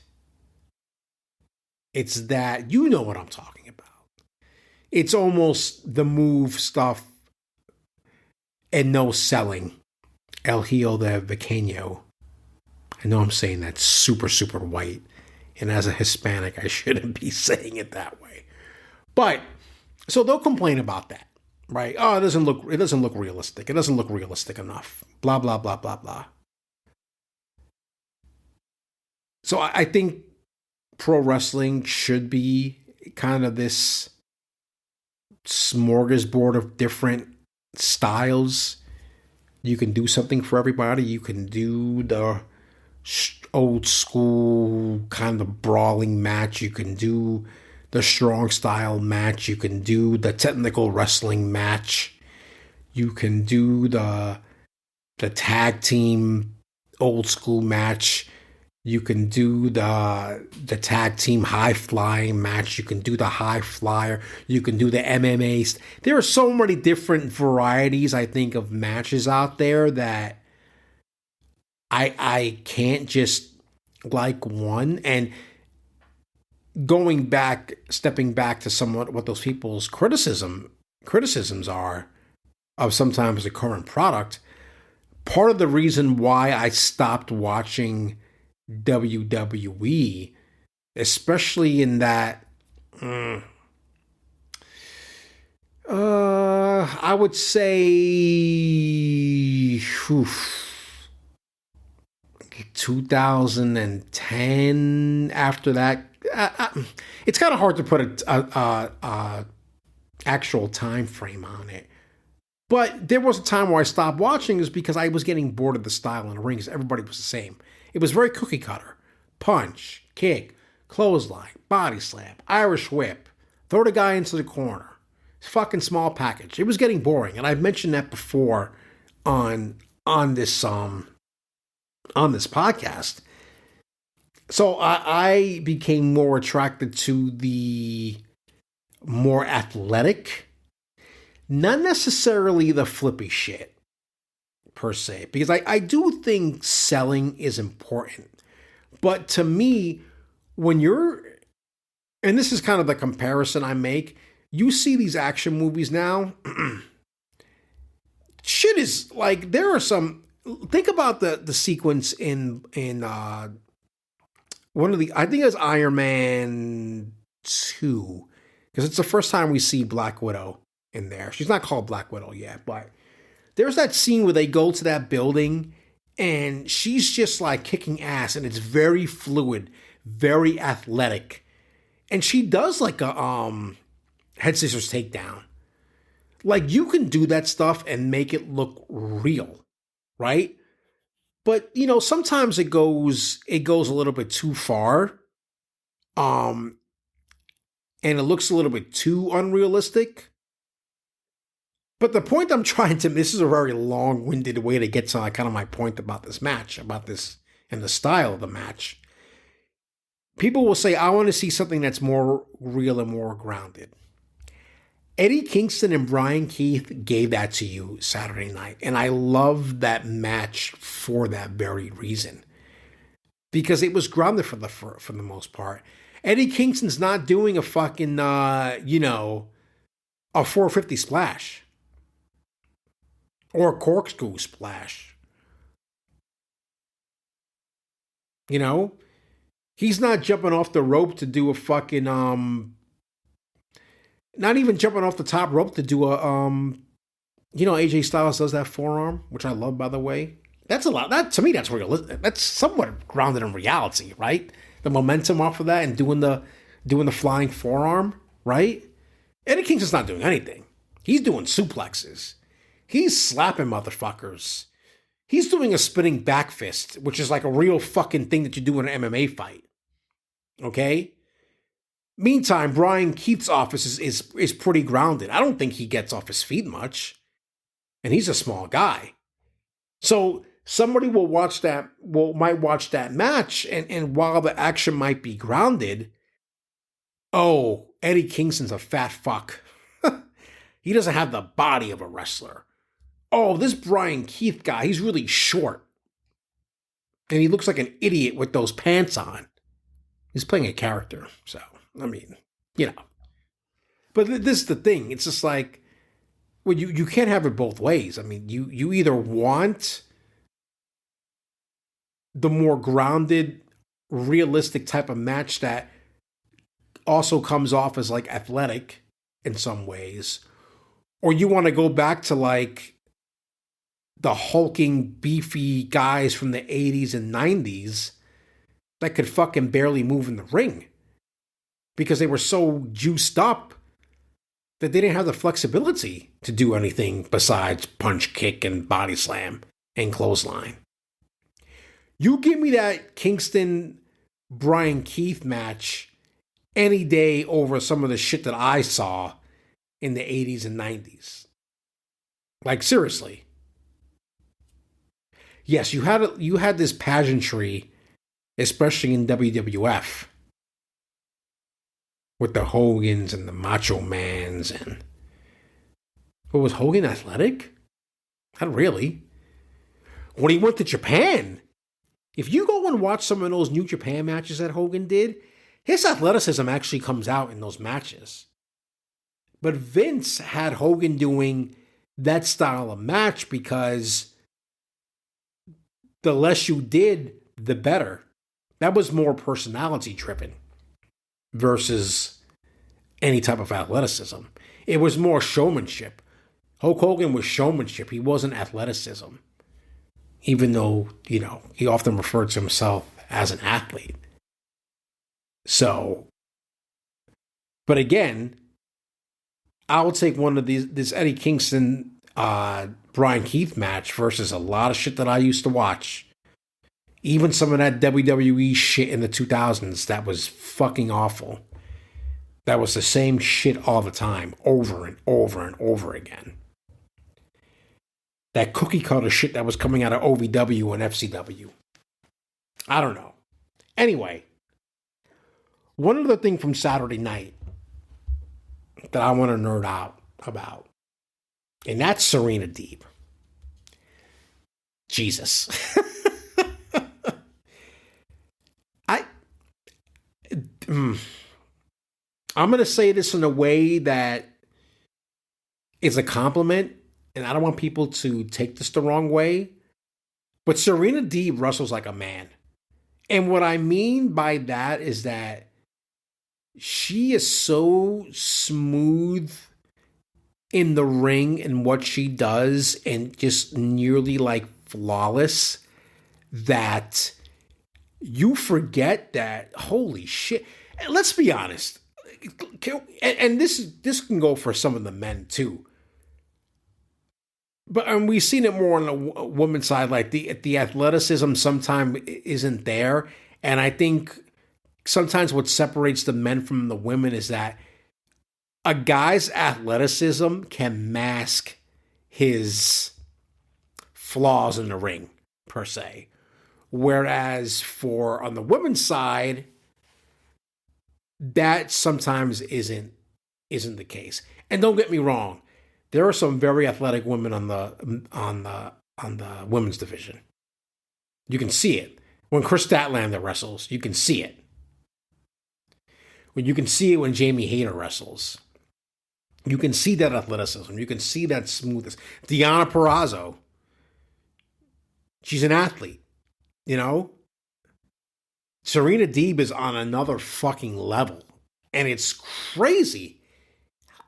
It's that, you know what I'm talking about. It's almost the move stuff and no selling. El Hijo de Pequeño. I know I'm saying that super, super white. And as a Hispanic, I shouldn't be saying it that way. But, so they'll complain about that. Right? Oh, it doesn't look realistic. It doesn't look realistic enough. Blah, blah, blah, blah, blah. So I think pro wrestling should be kind of this smorgasbord of different styles. You can do something for everybody. You can do the old school kind of brawling match. You can do the strong style match. You can do the technical wrestling match. You can do the tag team old school match. You can do the tag team high flying match. You can do the high flyer. You can do the MMA. There are so many different varieties, I think, of matches out there that I can't just like one. And stepping back to somewhat what those people's criticisms are of sometimes the current product, part of the reason why I stopped watching WWE, especially in that, I would say, 2010. After that, it's kind of hard to put a actual time frame on it. But there was a time where I stopped watching is because I was getting bored of the style in the ring because everybody was the same. It was very cookie cutter. Punch, kick, clothesline, body slam, Irish whip, throw the guy into the corner. Fucking small package. It was getting boring. And I've mentioned that before on this podcast. So I became more attracted to the more athletic, not necessarily the flippy shit per se, because I do think selling is important. But to me, when you're, and this is kind of the comparison I make, you see these action movies now, shit is like, there are some, think about the sequence in one of the, I think it was Iron Man 2, because it's the first time we see Black Widow in there. She's not called Black Widow yet, but there's that scene where they go to that building and she's just like kicking ass and it's very fluid, very athletic. And she does like a head scissors takedown. Like you can do that stuff and make it look real, right? But you know, sometimes it goes a little bit too far. And it looks a little bit too unrealistic. But the point I'm trying to, this is a very long-winded way to get to like kind of my point about this match, about this and the style of the match. People will say, I want to see something that's more real and more grounded. Eddie Kingston and Bryan Keith gave that to you Saturday night. And I love that match for that very reason. Because it was grounded for the most part. Eddie Kingston's not doing a fucking, a 450 splash. Or a corkscrew splash. You know? He's not jumping off the rope to do a fucking, not even jumping off the top rope to do a, AJ Styles does that forearm, which I love, by the way. That's a lot. That, to me, that's realistic. That's somewhat grounded in reality, right? the momentum off of that and doing the flying forearm, right? Eddie Kingston's not doing anything. He's doing suplexes. He's slapping motherfuckers. He's doing a spinning back fist, which is like a real fucking thing that you do in an MMA fight. Okay? Meantime, Bryan Keith's office is pretty grounded. I don't think he gets off his feet much. And he's a small guy. So somebody might watch that match, and while the action might be grounded, oh, Eddie Kingston's a fat fuck. He doesn't have the body of a wrestler. Oh, this Bryan Keith guy, he's really short. And he looks like an idiot with those pants on. He's playing a character, so, I mean, you know. But this is the thing. It's just like, well, you can't have it both ways. I mean, you either want the more grounded, realistic type of match that also comes off as like athletic in some ways, or you want to go back to like the hulking, beefy guys from the 80s and 90s that could fucking barely move in the ring because they were so juiced up that they didn't have the flexibility to do anything besides punch, kick, and body slam and clothesline. You give me that Kingston Bryan Keith match any day over some of the shit that I saw in the 80s and 90s. Like, seriously. Yes, you had this pageantry, especially in WWF, with the Hogans and the Macho Mans and... But was Hogan athletic? Not really. When he went to Japan, if you go and watch some of those New Japan matches that Hogan did, his athleticism actually comes out in those matches. But Vince had Hogan doing that style of match because the less you did, the better. That was more personality driven versus any type of athleticism. It was more showmanship. Hulk Hogan was showmanship. He wasn't athleticism. Even though, you know, he often referred to himself as an athlete. So, but again, I will take one of this Eddie Kingston, Bryan Keith match versus a lot of shit that I used to watch. Even some of that WWE shit in the 2000s that was fucking awful. That was the same shit all the time, over and over and over again. That cookie cutter shit that was coming out of OVW and FCW. I don't know. Anyway, one other thing from Saturday night that I want to nerd out about, and that's Serena Deeb. Jesus. I'm going to say this in a way that is a compliment, and I don't want people to take this the wrong way, but Serena Deeb wrestles like a man. And what I mean by that is that she is so smooth in the ring and what she does and just nearly like flawless that you forget that, holy shit. And let's be honest. And this can go for some of the men too. But we've seen it more on the woman's side, like the athleticism sometimes isn't there. And I think sometimes what separates the men from the women is that a guy's athleticism can mask his flaws in the ring, per se. Whereas on the women's side, that sometimes isn't the case. And don't get me wrong, there are some very athletic women on the women's division. You can see it. When Chris Statlander wrestles, you can see it. When you can see it when Jamie Hayter wrestles. You can see that athleticism. You can see that smoothness. Deonna Purrazzo. She's an athlete. You know? Serena Deeb is on another fucking level. And it's crazy.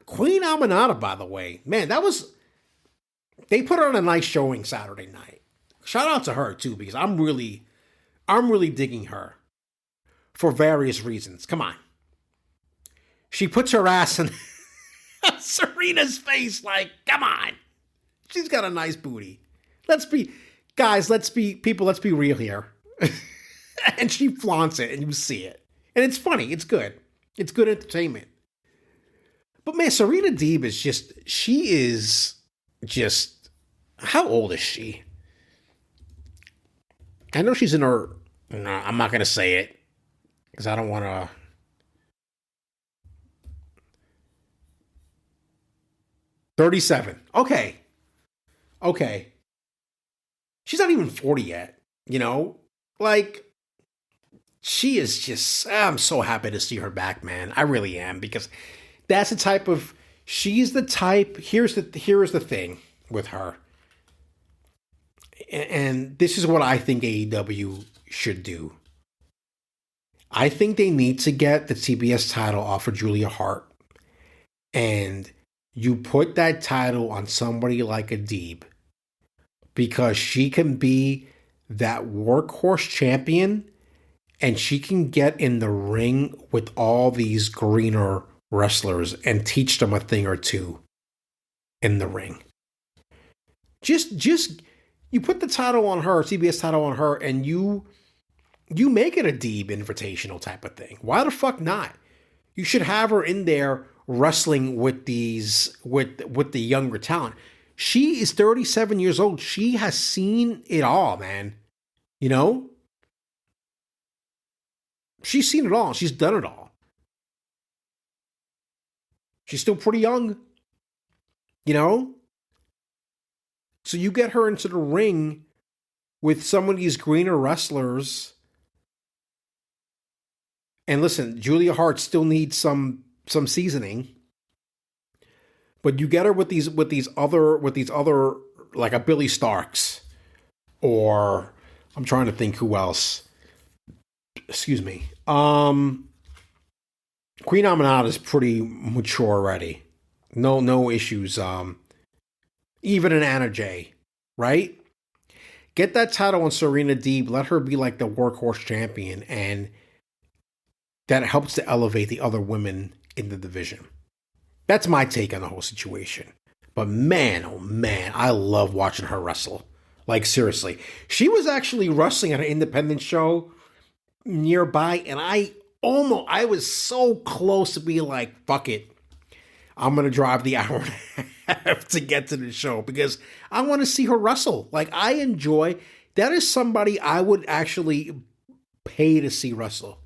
Queen Aminata, by the way. Man, they put her on a nice showing Saturday night. Shout out to her, too, because I'm really digging her. for various reasons. Come on. She puts her ass in Serena's face like, come on. She's got a nice booty. Let's be real here. And she flaunts it and you see it. And it's funny. It's good. It's good entertainment. But man, Serena Deeb is just, how old is she? I know she's in her, no, I'm not going to say it because I don't want to. 37. Okay. She's not even 40 yet, you know? Like, she is just, I'm so happy to see her back, man. I really am, because that's the type of, she's the type, here's the thing with her. And this is what I think AEW should do. I think they need to get the TBS title off of Julia Hart. And you put that title on somebody like a Deeb, because she can be that workhorse champion and she can get in the ring with all these greener wrestlers and teach them a thing or two in the ring. Just you put the title on her, CBS title on her, and you make it a Deeb Invitational type of thing. Why the fuck not? You should have her in there wrestling with these with the younger talent. She is 37 years old. She has seen it all, man. You know? She's seen it all. She's done it all. She's still pretty young. You know? So you get her into the ring with some of these greener wrestlers. And listen, Julia Hart still needs some seasoning. But you get her with these other like a Billy Starks, or I'm trying to think who else. Excuse me. Queen Aminata is pretty mature already. No issues. Even an Anna Jay, right? Get that title on Serena Deeb. Let her be like the workhorse champion, and that helps to elevate the other women in the division. That's my take on the whole situation. But man, oh man, I love watching her wrestle. Like, seriously. She was actually wrestling at an independent show nearby, and I was so close to being like, fuck it. I'm going to drive the hour and a half to get to the show because I want to see her wrestle. Like, I enjoy, that is somebody I would actually pay to see wrestle.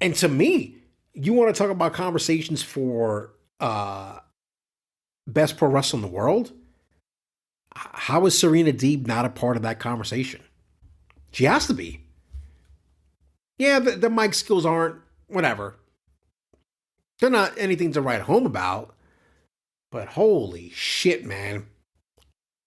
And to me, you want to talk about conversations for best pro wrestler in the world? How is Serena Deeb not a part of that conversation? She has to be. Yeah, the mic skills aren't, whatever. They're not anything to write home about. But holy shit, man.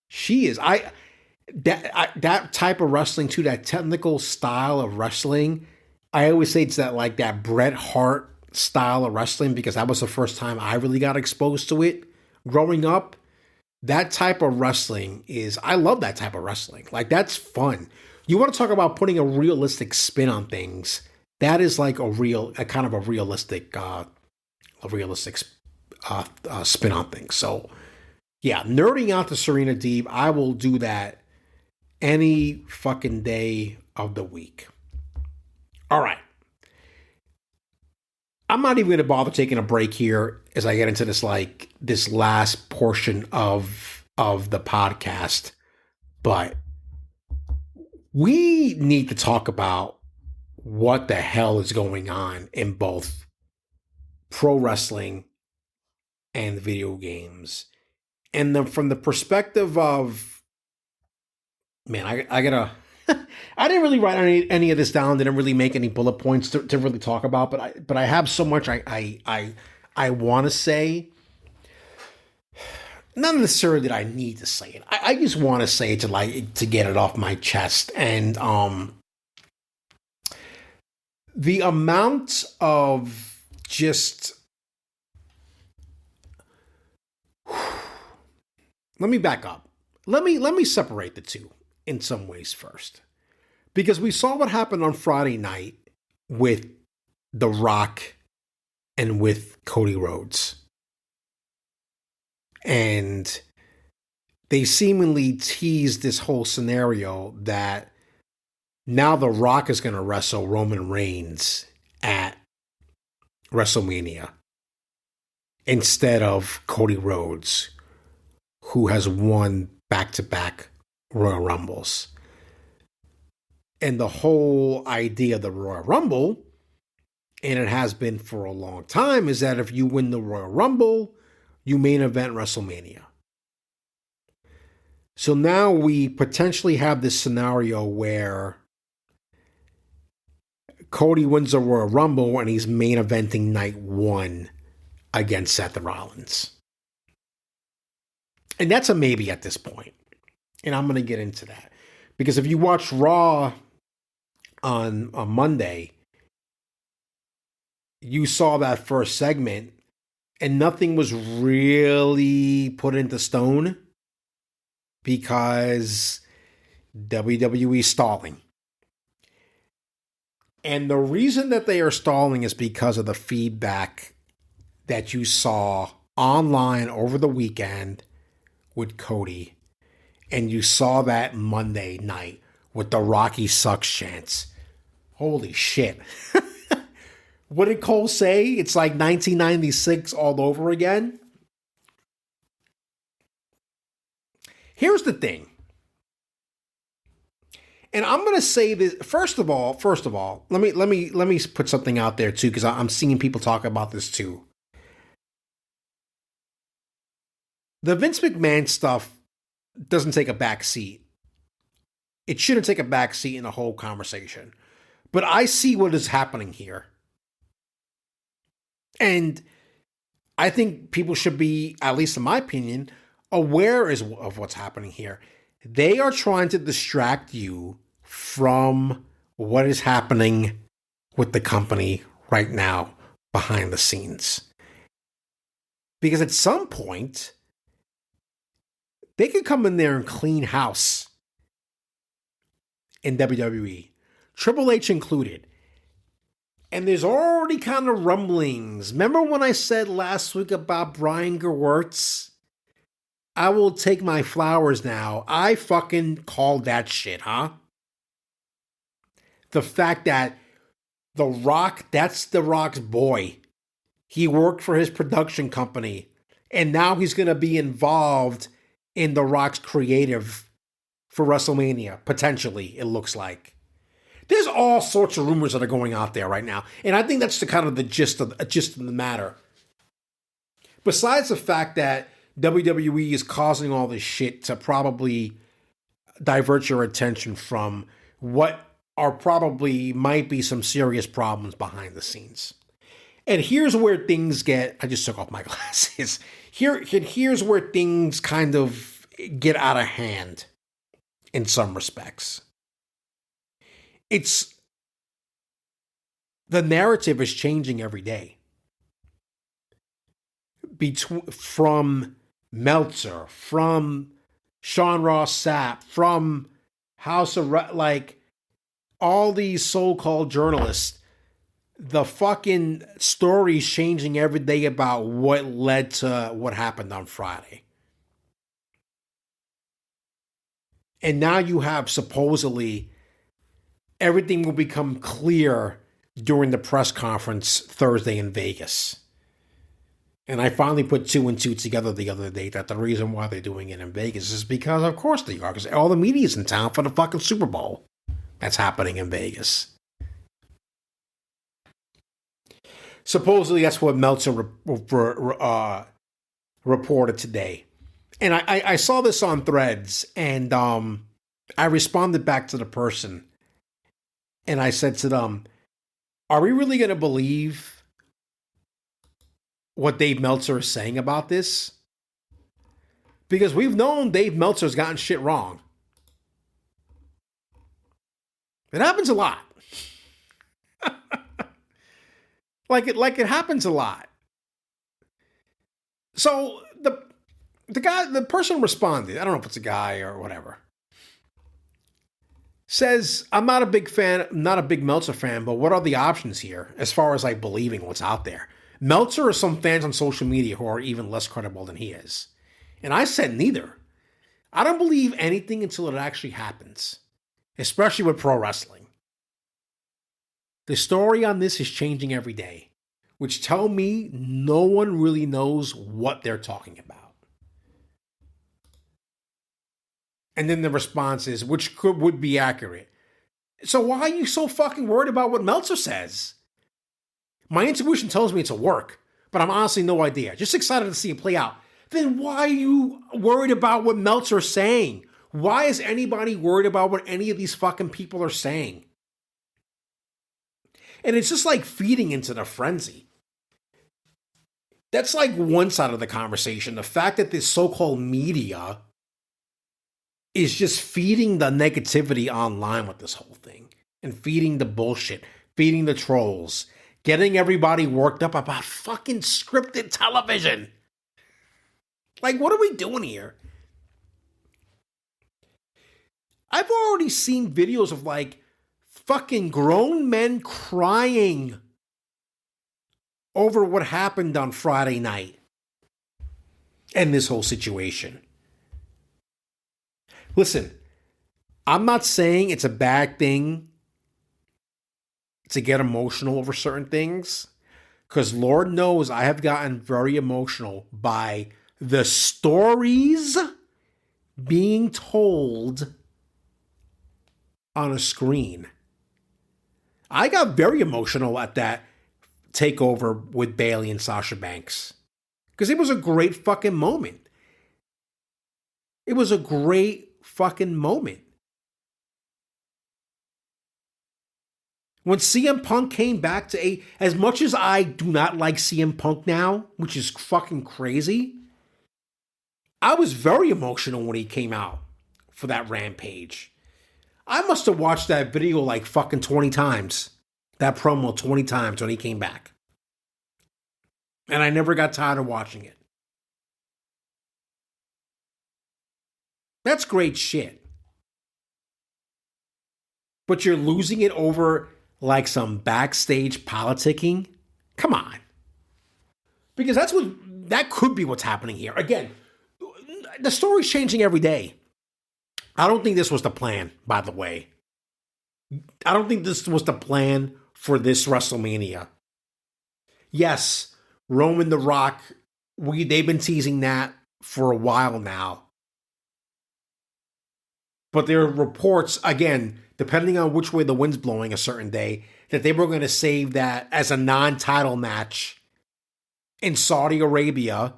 She is. That type of wrestling too, that technical style of wrestling, I always say it's that Bret Hart style of wrestling, because that was the first time I really got exposed to it growing up. That type of wrestling I love that type of wrestling. Like, that's fun. You want to talk about putting a realistic spin on things. That is like a kind of a realistic spin on things. So yeah, nerding out to Serena Deeb, I will do that any fucking day of the week. All right. I'm not even going to bother taking a break here as I get into this last portion of the podcast. But we need to talk about what the hell is going on in both pro wrestling and video games. And from the perspective of, man, I gotta, I didn't really write any of this down. Didn't really make any bullet points to really talk about, but I have so much I want to say. Not necessarily that I need to say it. I just want to say it to get it off my chest. And the amount of just, let me back up. Let me separate the two in some ways first. Because we saw what happened on Friday night with The Rock and with Cody Rhodes. And they seemingly teased this whole scenario that now The Rock is going to wrestle Roman Reigns at WrestleMania instead of Cody Rhodes, who has won back-to-back Royal Rumbles. And the whole idea of the Royal Rumble, and it has been for a long time, is that if you win the Royal Rumble, you main event WrestleMania. So now we potentially have this scenario where Cody wins the Royal Rumble and he's main eventing night one against Seth Rollins. And that's a maybe at this point. And I'm going to get into that. Because if you watch Raw on Monday, you saw that first segment and nothing was really put into stone because WWE stalling. And the reason that they are stalling is because of the feedback that you saw online over the weekend with Cody. And you saw that Monday night with the Rocky Sucks chants. Holy shit. What did Cole say? It's like 1996 all over again. Here's the thing. And I'm going to say this first of all, let me put something out there too, because I'm seeing people talk about this too. The Vince McMahon stuff doesn't take a back seat. It shouldn't take a back seat in the whole conversation. But I see what is happening here. And I think people should be, at least in my opinion, aware of what's happening here. They are trying to distract you from what is happening with the company right now behind the scenes. Because at some point, they could come in there and clean house in WWE, Triple H included. And there's already kind of rumblings. Remember when I said last week about Brian Gewirtz? I will take my flowers now. I fucking called that shit, huh? The fact that The Rock, that's The Rock's boy. He worked for his production company. And now he's going to be involved in The Rock's creative for WrestleMania. Potentially, it looks like. There's all sorts of rumors that are going out there right now. And I think that's the kind of the gist of the matter. Besides the fact that WWE is causing all this shit to probably divert your attention from what are probably might be some serious problems behind the scenes. And here's where things get, I just took off my glasses. Here's where things kind of get out of hand in some respects. The narrative is changing every day. From Meltzer, from Sean Ross Sapp, from House of all these so-called journalists, the fucking story's changing every day about what led to what happened on Friday. And now you have supposedly everything will become clear during the press conference Thursday in Vegas. And I finally put 2 and 2 together the other day that the reason why they're doing it in Vegas is because, of course, they are. Because all the media's in town for the fucking Super Bowl that's happening in Vegas. Supposedly, that's what Meltzer reported today. And I saw this on Threads, and I responded back to the person. And I said to them, are we really going to believe what Dave Meltzer is saying about this? Because we've known Dave Meltzer's gotten shit wrong. It happens a lot. like it happens a lot. So the person responded. I don't know if it's a guy or whatever. Says, I'm not a big fan, not a big Meltzer fan, but what are the options here as far as like believing what's out there? Meltzer or some fans on social media who are even less credible than he is. And I said neither. I don't believe anything until it actually happens, especially with pro wrestling. The story on this is changing every day, which tell me no one really knows what they're talking about. And then the response is, would be accurate. So why are you so fucking worried about what Meltzer says? My intuition tells me it's a work, but I'm honestly no idea. Just excited to see it play out. Then why are you worried about what Meltzer's saying? Why is anybody worried about what any of these fucking people are saying? And it's just like feeding into the frenzy. That's like one side of the conversation. The fact that this so-called media is just feeding the negativity online with this whole thing and feeding the bullshit, feeding the trolls, getting everybody worked up about fucking scripted television. Like, what are we doing here? I've already seen videos of like fucking grown men crying over what happened on Friday night and this whole situation. Listen, I'm not saying it's a bad thing to get emotional over certain things, because Lord knows I have gotten very emotional by the stories being told on a screen. I got very emotional at that takeover with Bayley and Sasha Banks, because it was a great fucking moment. It was a great fucking moment. When CM Punk came back to as much as I do not like CM Punk now, which is fucking crazy, I was very emotional when he came out for that Rampage. I must have watched that video like fucking 20 times. That promo 20 times when he came back. And I never got tired of watching it. That's great shit. But you're losing it over like some backstage politicking? Come on. Because that could be what's happening here. Again, the story's changing every day. I don't think this was the plan, by the way. I don't think this was the plan for this WrestleMania. Yes, Roman The Rock, they've been teasing that for a while now. But there are reports, again, depending on which way the wind's blowing a certain day, that they were going to save that as a non-title match in Saudi Arabia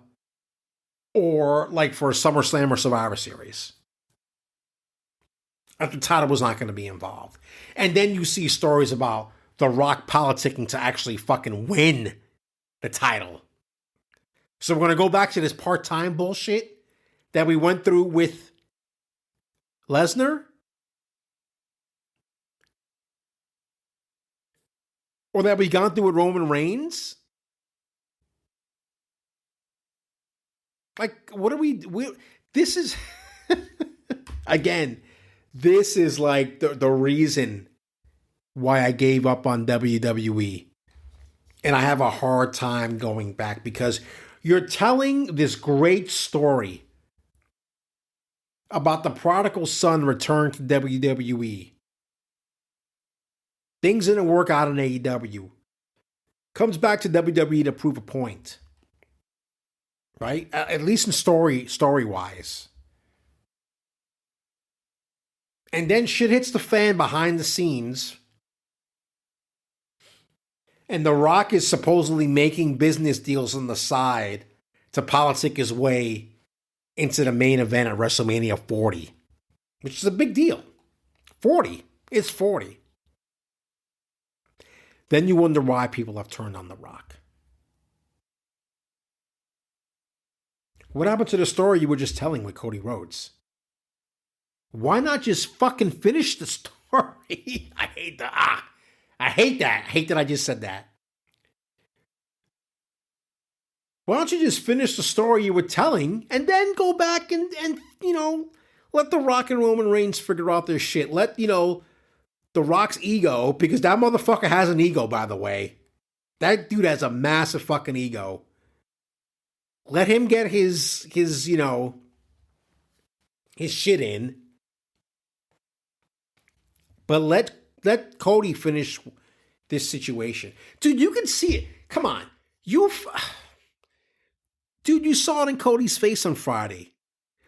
or like for SummerSlam or Survivor Series. That the title was not going to be involved. And then you see stories about The Rock politicking to actually fucking win the title. So we're going to go back to this part-time bullshit that we went through with Lesnar? Or that we gone through with Roman Reigns? Like, what are we this is, again, this is like the reason why I gave up on WWE. And I have a hard time going back because you're telling this great story about the prodigal son return to WWE. Things didn't work out in AEW. Comes back to WWE to prove a point. Right? At least in story-wise. And then shit hits the fan behind the scenes. And The Rock is supposedly making business deals on the side to politic his way into the main event at WrestleMania 40. Which is a big deal. 40. It's 40. Then you wonder why people have turned on The Rock. What happened to the story you were just telling with Cody Rhodes? Why not just fucking finish the story? I hate that. I hate that. I hate that I just said that. Why don't you just finish the story you were telling and then go back and Let The Rock and Roman Reigns figure out their shit. Let, The Rock's ego, because that motherfucker has an ego, by the way. That dude has a massive fucking ego. Let him get his shit in. But let Cody finish this situation. Dude, you can see it. Come on. Dude, you saw it in Cody's face on Friday.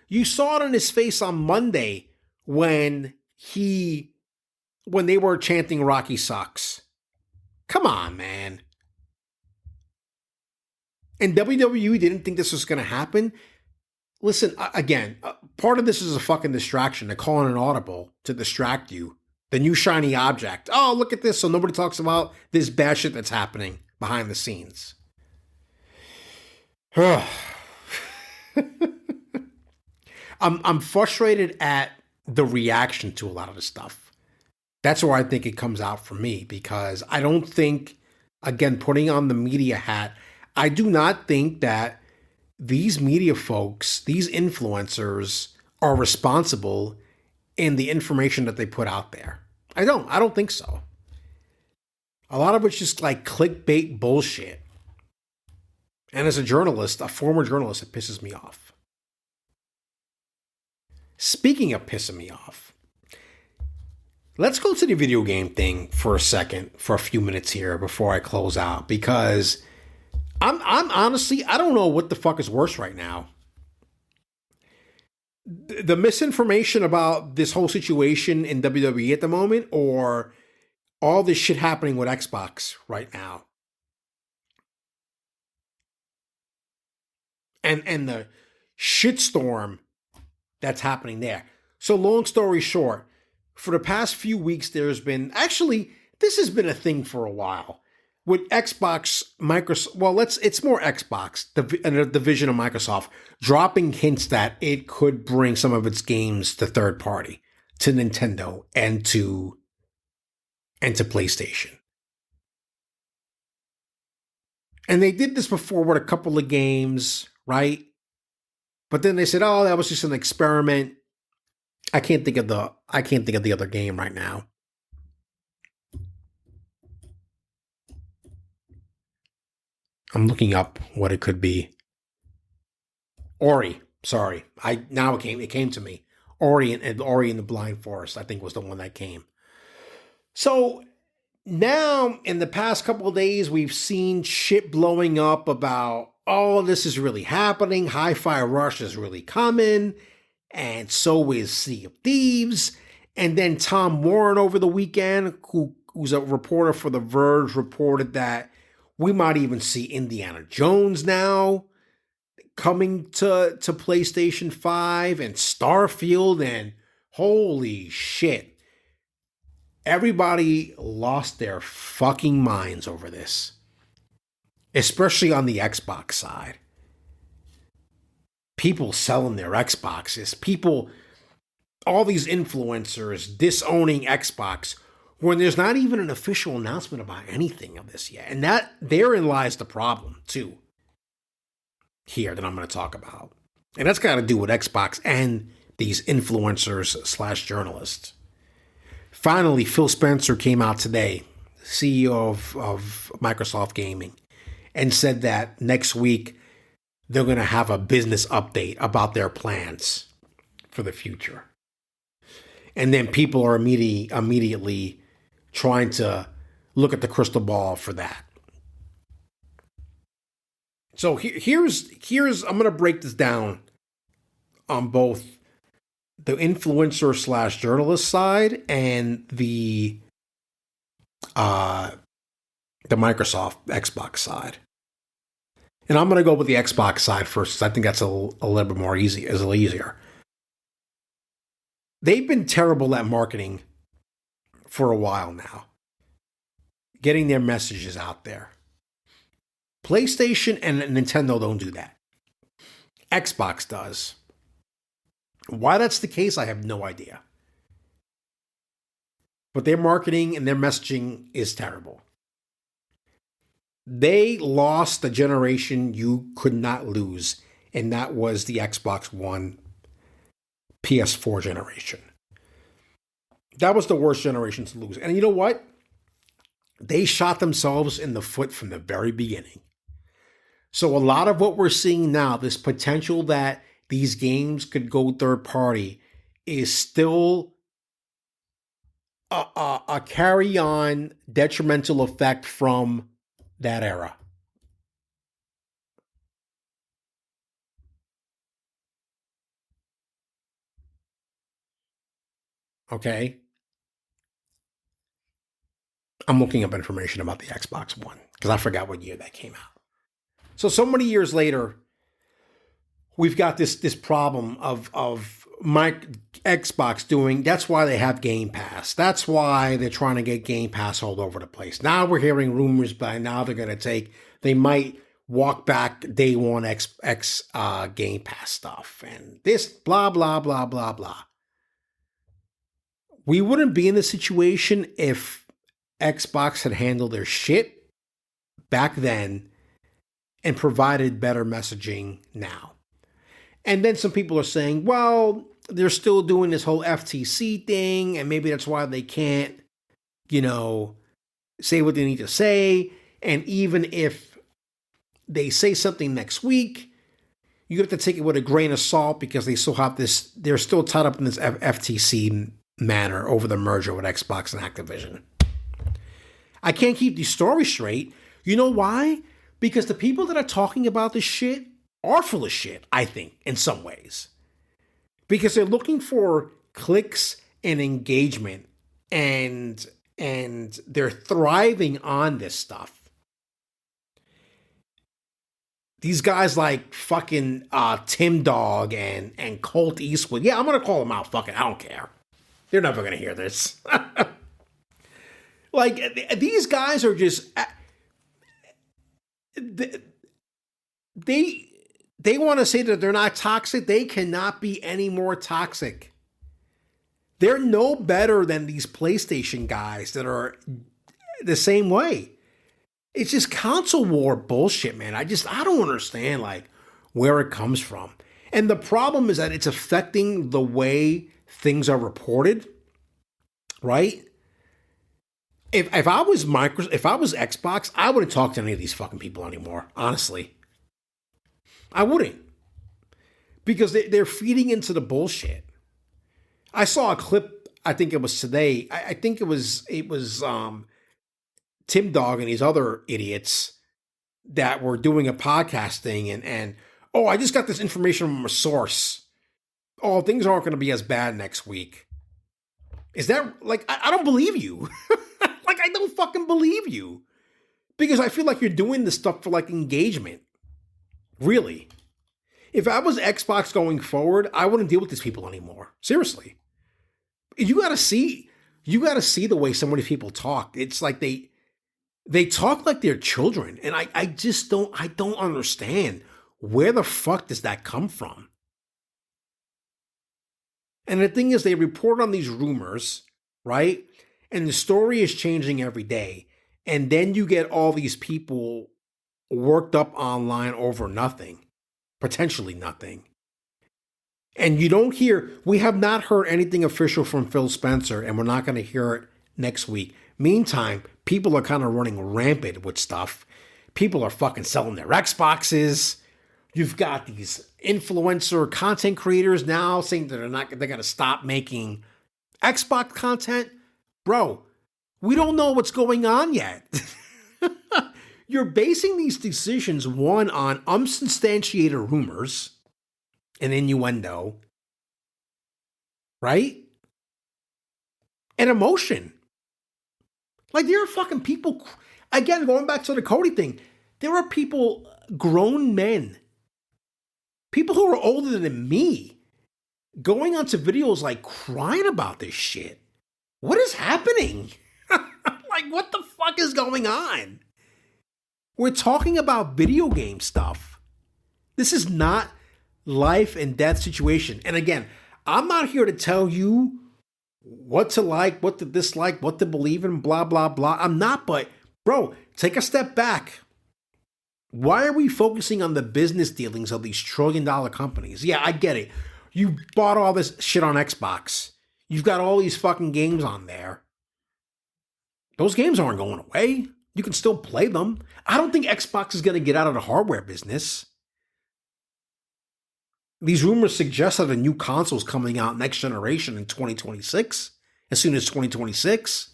You saw it in his face on Monday when they were chanting Rocky sucks. Come on, man. And WWE didn't think this was going to happen. Listen, again, part of this is a fucking distraction. They're calling an audible to distract you. The new shiny object. Oh, look at this. So nobody talks about this bad shit that's happening behind the scenes. I'm frustrated at the reaction to a lot of the stuff. That's where I think it comes out for me, because I don't think, again, putting on the media hat, I do not think that these media folks, these influencers, are responsible in the information that they put out there. I don't think so. A lot of it's just like clickbait bullshit. And as a journalist, a former journalist, it pisses me off. Speaking of pissing me off, let's go to the video game thing for a second, for a few minutes here before I close out, because I'm honestly, I don't know what the fuck is worse right now. The misinformation about this whole situation in WWE at the moment, or all this shit happening with Xbox right now. And the shitstorm that's happening there. So long story short, for the past few weeks, there's been, actually, this has been a thing for a while. With Xbox, Microsoft, well, it's more Xbox, the division of Microsoft, dropping hints that it could bring some of its games to third party, to Nintendo and to PlayStation. And they did this before with a couple of games, right? But then they said, "Oh, that was just an experiment." I can't think of the other game right now. I'm looking up what it could be. Ori, sorry. It came to me. Ori and the Blind Forest, I think, was the one that came. So now, in the past couple of days, we've seen shit blowing up about, oh, this is really happening. Hi-Fi Rush is really coming. And so is Sea of Thieves. And then Tom Warren over the weekend, who's a reporter for The Verge, reported that we might even see Indiana Jones now coming to PlayStation 5 and Starfield, and holy shit. Everybody lost their fucking minds over this. Especially on the Xbox side. People selling their Xboxes. All these influencers disowning Xbox when there's not even an official announcement about anything of this yet. And therein lies the problem, too. Here, that I'm going to talk about. And that's got to do with Xbox and these influencers / journalists. Finally, Phil Spencer came out today, CEO of Microsoft Gaming, and said that next week they're going to have a business update about their plans for the future. And then people are immediately trying to look at the crystal ball for that. So here's I'm going to break this down on both the influencer / journalist side and the Microsoft Xbox side. And I'm going to go with the Xbox side first, because I think that's a little bit more easier. They've been terrible at marketing for a while now, getting their messages out there. PlayStation and Nintendo don't do that. Xbox does. Why that's the case, I have no idea. But their marketing and their messaging is terrible. They lost a generation you could not lose, and that was the Xbox One PS4 generation. That was the worst generation to lose. And you know what? They shot themselves in the foot from the very beginning. So a lot of what we're seeing now, this potential that these games could go third party, is still a carry-on detrimental effect from that era. Okay? I'm looking up information about the Xbox One because I forgot what year that came out. So many years later, we've got this problem of my Xbox doing. That's why they have Game Pass. That's why they're trying to get Game Pass all over the place. Now we're hearing rumors, by now they might walk back day one Game Pass stuff and this blah blah blah blah blah. We wouldn't be in this situation if Xbox had handled their shit back then and provided better messaging now. And then some people are saying, well, they're still doing this whole FTC thing, and maybe that's why they can't, say what they need to say. And even if they say something next week, you have to take it with a grain of salt because they still have this, they're still tied up in this FTC matter over the merger with Xbox and Activision. I can't keep these stories straight. You know why? Because the people that are talking about this shit are full of shit, I think, in some ways. Because they're looking for clicks and engagement, and they're thriving on this stuff. These guys like fucking Tim Dog and Colt Eastwood. Yeah, I'm going to call them out. Fuck it, I don't care. They're never going to hear this. Like, these guys are just... They want to say that they're not toxic. They cannot be any more toxic. They're no better than these PlayStation guys that are the same way. It's just console war bullshit, man. I don't understand, like, where it comes from. And the problem is that it's affecting the way things are reported, right? If I was Xbox, I wouldn't talk to any of these fucking people anymore, honestly. I wouldn't. Because they're feeding into the bullshit. I saw a clip, I think it was today. I think it was Tim Dog and these other idiots that were doing a podcast thing and I just got this information from a source. Oh, things aren't going to be as bad next week. Is that, like, I don't believe you. Like, I don't fucking believe you. Because I feel like you're doing this stuff for, like, engagement. Really. If I was Xbox going forward, I wouldn't deal with these people anymore. Seriously. You gotta see the way some of these people talk. It's like they talk like they're children. And I don't understand. Where the fuck does that come from? And the thing is, they report on these rumors, right? And the story is changing every day. And then you get all these people worked up online over nothing, potentially nothing. And we have not heard anything official from Phil Spencer, and we're not going to hear it next week. Meantime, people are kind of running rampant with stuff. People are fucking selling their Xboxes. You've got these influencer content creators now saying that they're going to stop making Xbox content. Bro, we don't know what's going on yet. You're basing these decisions, one, on unsubstantiated rumors and innuendo, right? And emotion. Like, there are fucking people, again, going back to the Cody thing, there are people, grown men, people who are older than me, going onto videos like crying about this shit. What is happening? Like, what the fuck is going on? We're talking about video game stuff. This is not life and death situation. And again, I'm not here to tell you what to like, what to dislike, what to believe in, blah, blah, blah. I'm not, but bro, take a step back. Why are we focusing on the business dealings of these trillion-dollar companies? Yeah, I get it. You bought all this shit on Xbox. You've got all these fucking games on there. Those games aren't going away. You can still play them. I don't think Xbox is going to get out of the hardware business. These rumors suggest that a new console is coming out next generation in 2026, as soon as 2026.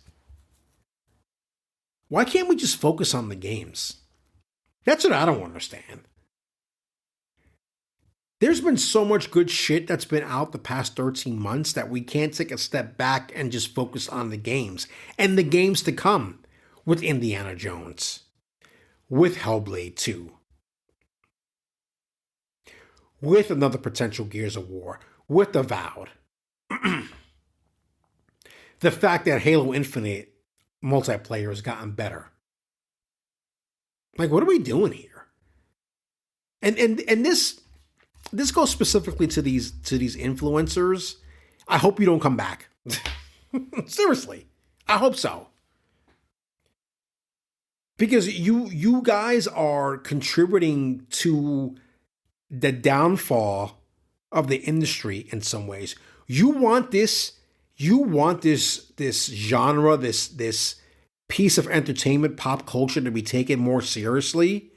Why can't we just focus on the games? That's what I don't understand. There's been so much good shit that's been out the past 13 months that we can't take a step back and just focus on the games. And the games to come with Indiana Jones, with Hellblade 2, with another potential Gears of War, with Avowed. The fact that Halo Infinite multiplayer has gotten better. Like, what are we doing here? And this goes specifically to these influencers. I hope you don't come back. Seriously, I hope so. Because you guys are contributing to the downfall of the industry in some ways. You want this genre, this piece of entertainment, pop culture, to be taken more seriously.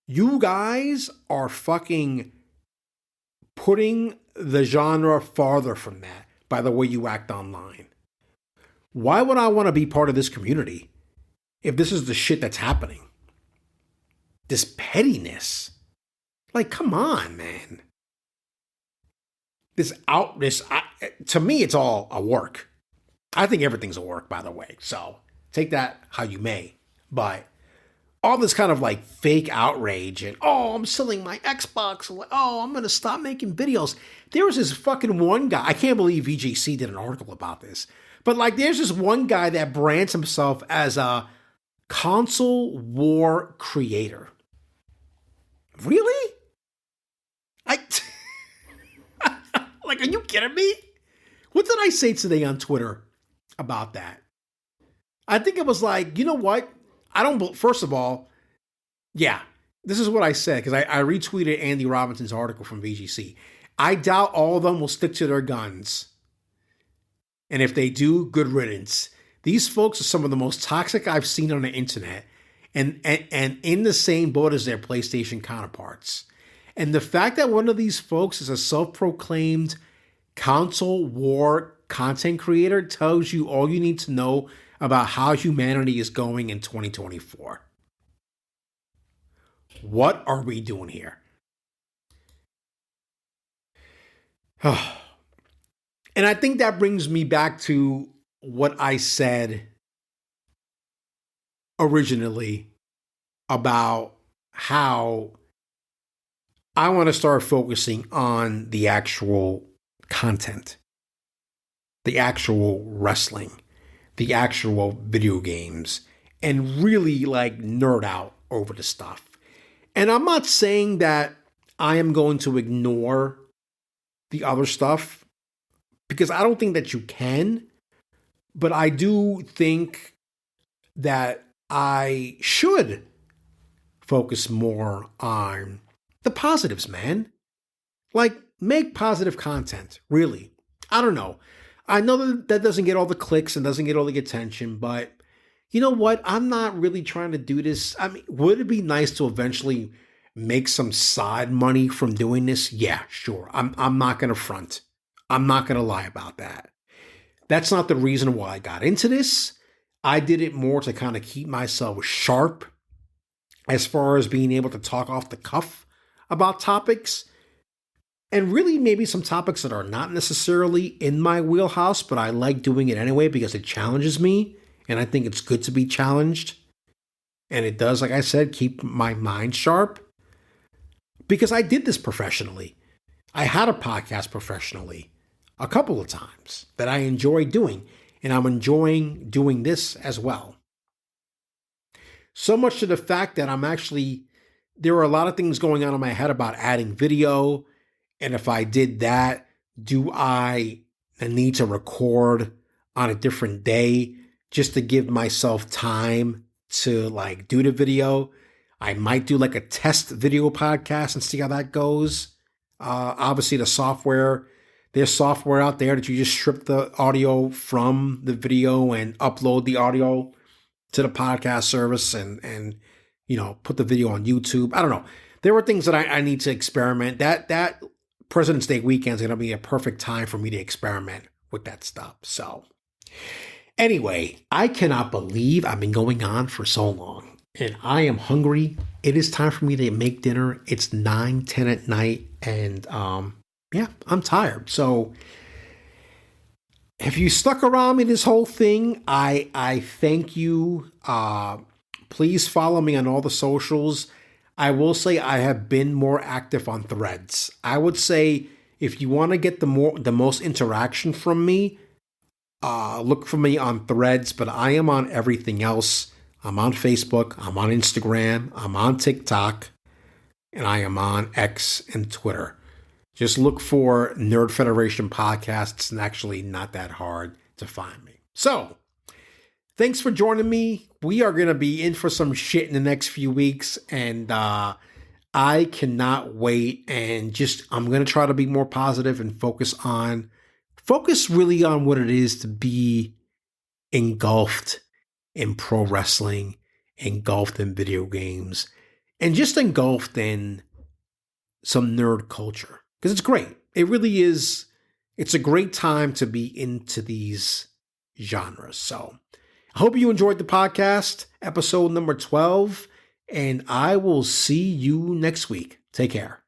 You guys are fucking putting the genre farther from that by the way you act online. Why would I want to be part of this community if this is the shit that's happening? This pettiness. Like, come on, man. To me, it's all a work. I think everything's a work, by the way. So take that how you may. But all this kind of like fake outrage and, oh, I'm selling my Xbox. Oh, I'm going to stop making videos. There was this fucking one guy. I can't believe VGC did an article about this. But like, there's this one guy that brands himself as a console war creator. Really? Like, are you kidding me? What did I say today on Twitter about that? I think it was like, you know what? First of all, yeah, this is what I said, because I retweeted Andy Robinson's article from VGC. I doubt all of them will stick to their guns. And if they do, good riddance. These folks are some of the most toxic I've seen on the internet, and in the same boat as their PlayStation counterparts. And the fact that one of these folks is a self-proclaimed console war content creator tells you all you need to know about how humanity is going in 2024. What are we doing here? And I think that brings me back to what I said originally about how I want to start focusing on the actual content, the actual wrestling, the actual video games, and really like nerd out over the stuff. And I'm not saying that I am going to ignore the other stuff, because I don't think that you can, but I do think that I should focus more on the positives, man. Like, make positive content, really. I don't know. I know that doesn't get all the clicks and doesn't get all the attention, but you know what? I'm not really trying to do this. I mean, would it be nice to eventually make some side money from doing this? Yeah, sure. I'm not going to front. I'm not going to lie about that. That's not the reason why I got into this. I did it more to kind of keep myself sharp as far as being able to talk off the cuff about topics, and really maybe some topics that are not necessarily in my wheelhouse, but I like doing it anyway because it challenges me, and I think it's good to be challenged. And it does, like I said, keep my mind sharp, because I did this professionally. I had a podcast professionally a couple of times that I enjoy doing, and I'm enjoying doing this as well. So much to the fact that there are a lot of things going on in my head about adding video. And if I did that, do I need to record on a different day just to give myself time to like do the video? I might do like a test video podcast and see how that goes. Obviously the software There's software out there that you just strip the audio from the video and upload the audio to the podcast service and put the video on YouTube. I don't know. There were things that I need to experiment. That President's Day weekend is going to be a perfect time for me to experiment with that stuff. So anyway, I cannot believe I've been going on for so long and I am hungry. It is time for me to make dinner. It's 9:10 at night and I'm tired. So if you stuck around me this whole thing, I thank you. Please follow me on all the socials. I will say I have been more active on Threads. I would say if you want to get the most interaction from me, look for me on Threads, but I am on everything else. I'm on Facebook, I'm on Instagram, I'm on TikTok, and I am on X and Twitter. Just look for Nerd Federation Podcasts, and actually not that hard to find me. So, thanks for joining me. We are going to be in for some shit in the next few weeks, and I cannot wait. And I'm going to try to be more positive and focus really on what it is to be engulfed in pro wrestling, engulfed in video games, and just engulfed in some nerd culture. Because it's great. It really is. It's a great time to be into these genres. So I hope you enjoyed the podcast, episode number 12, and I will see you next week. Take care.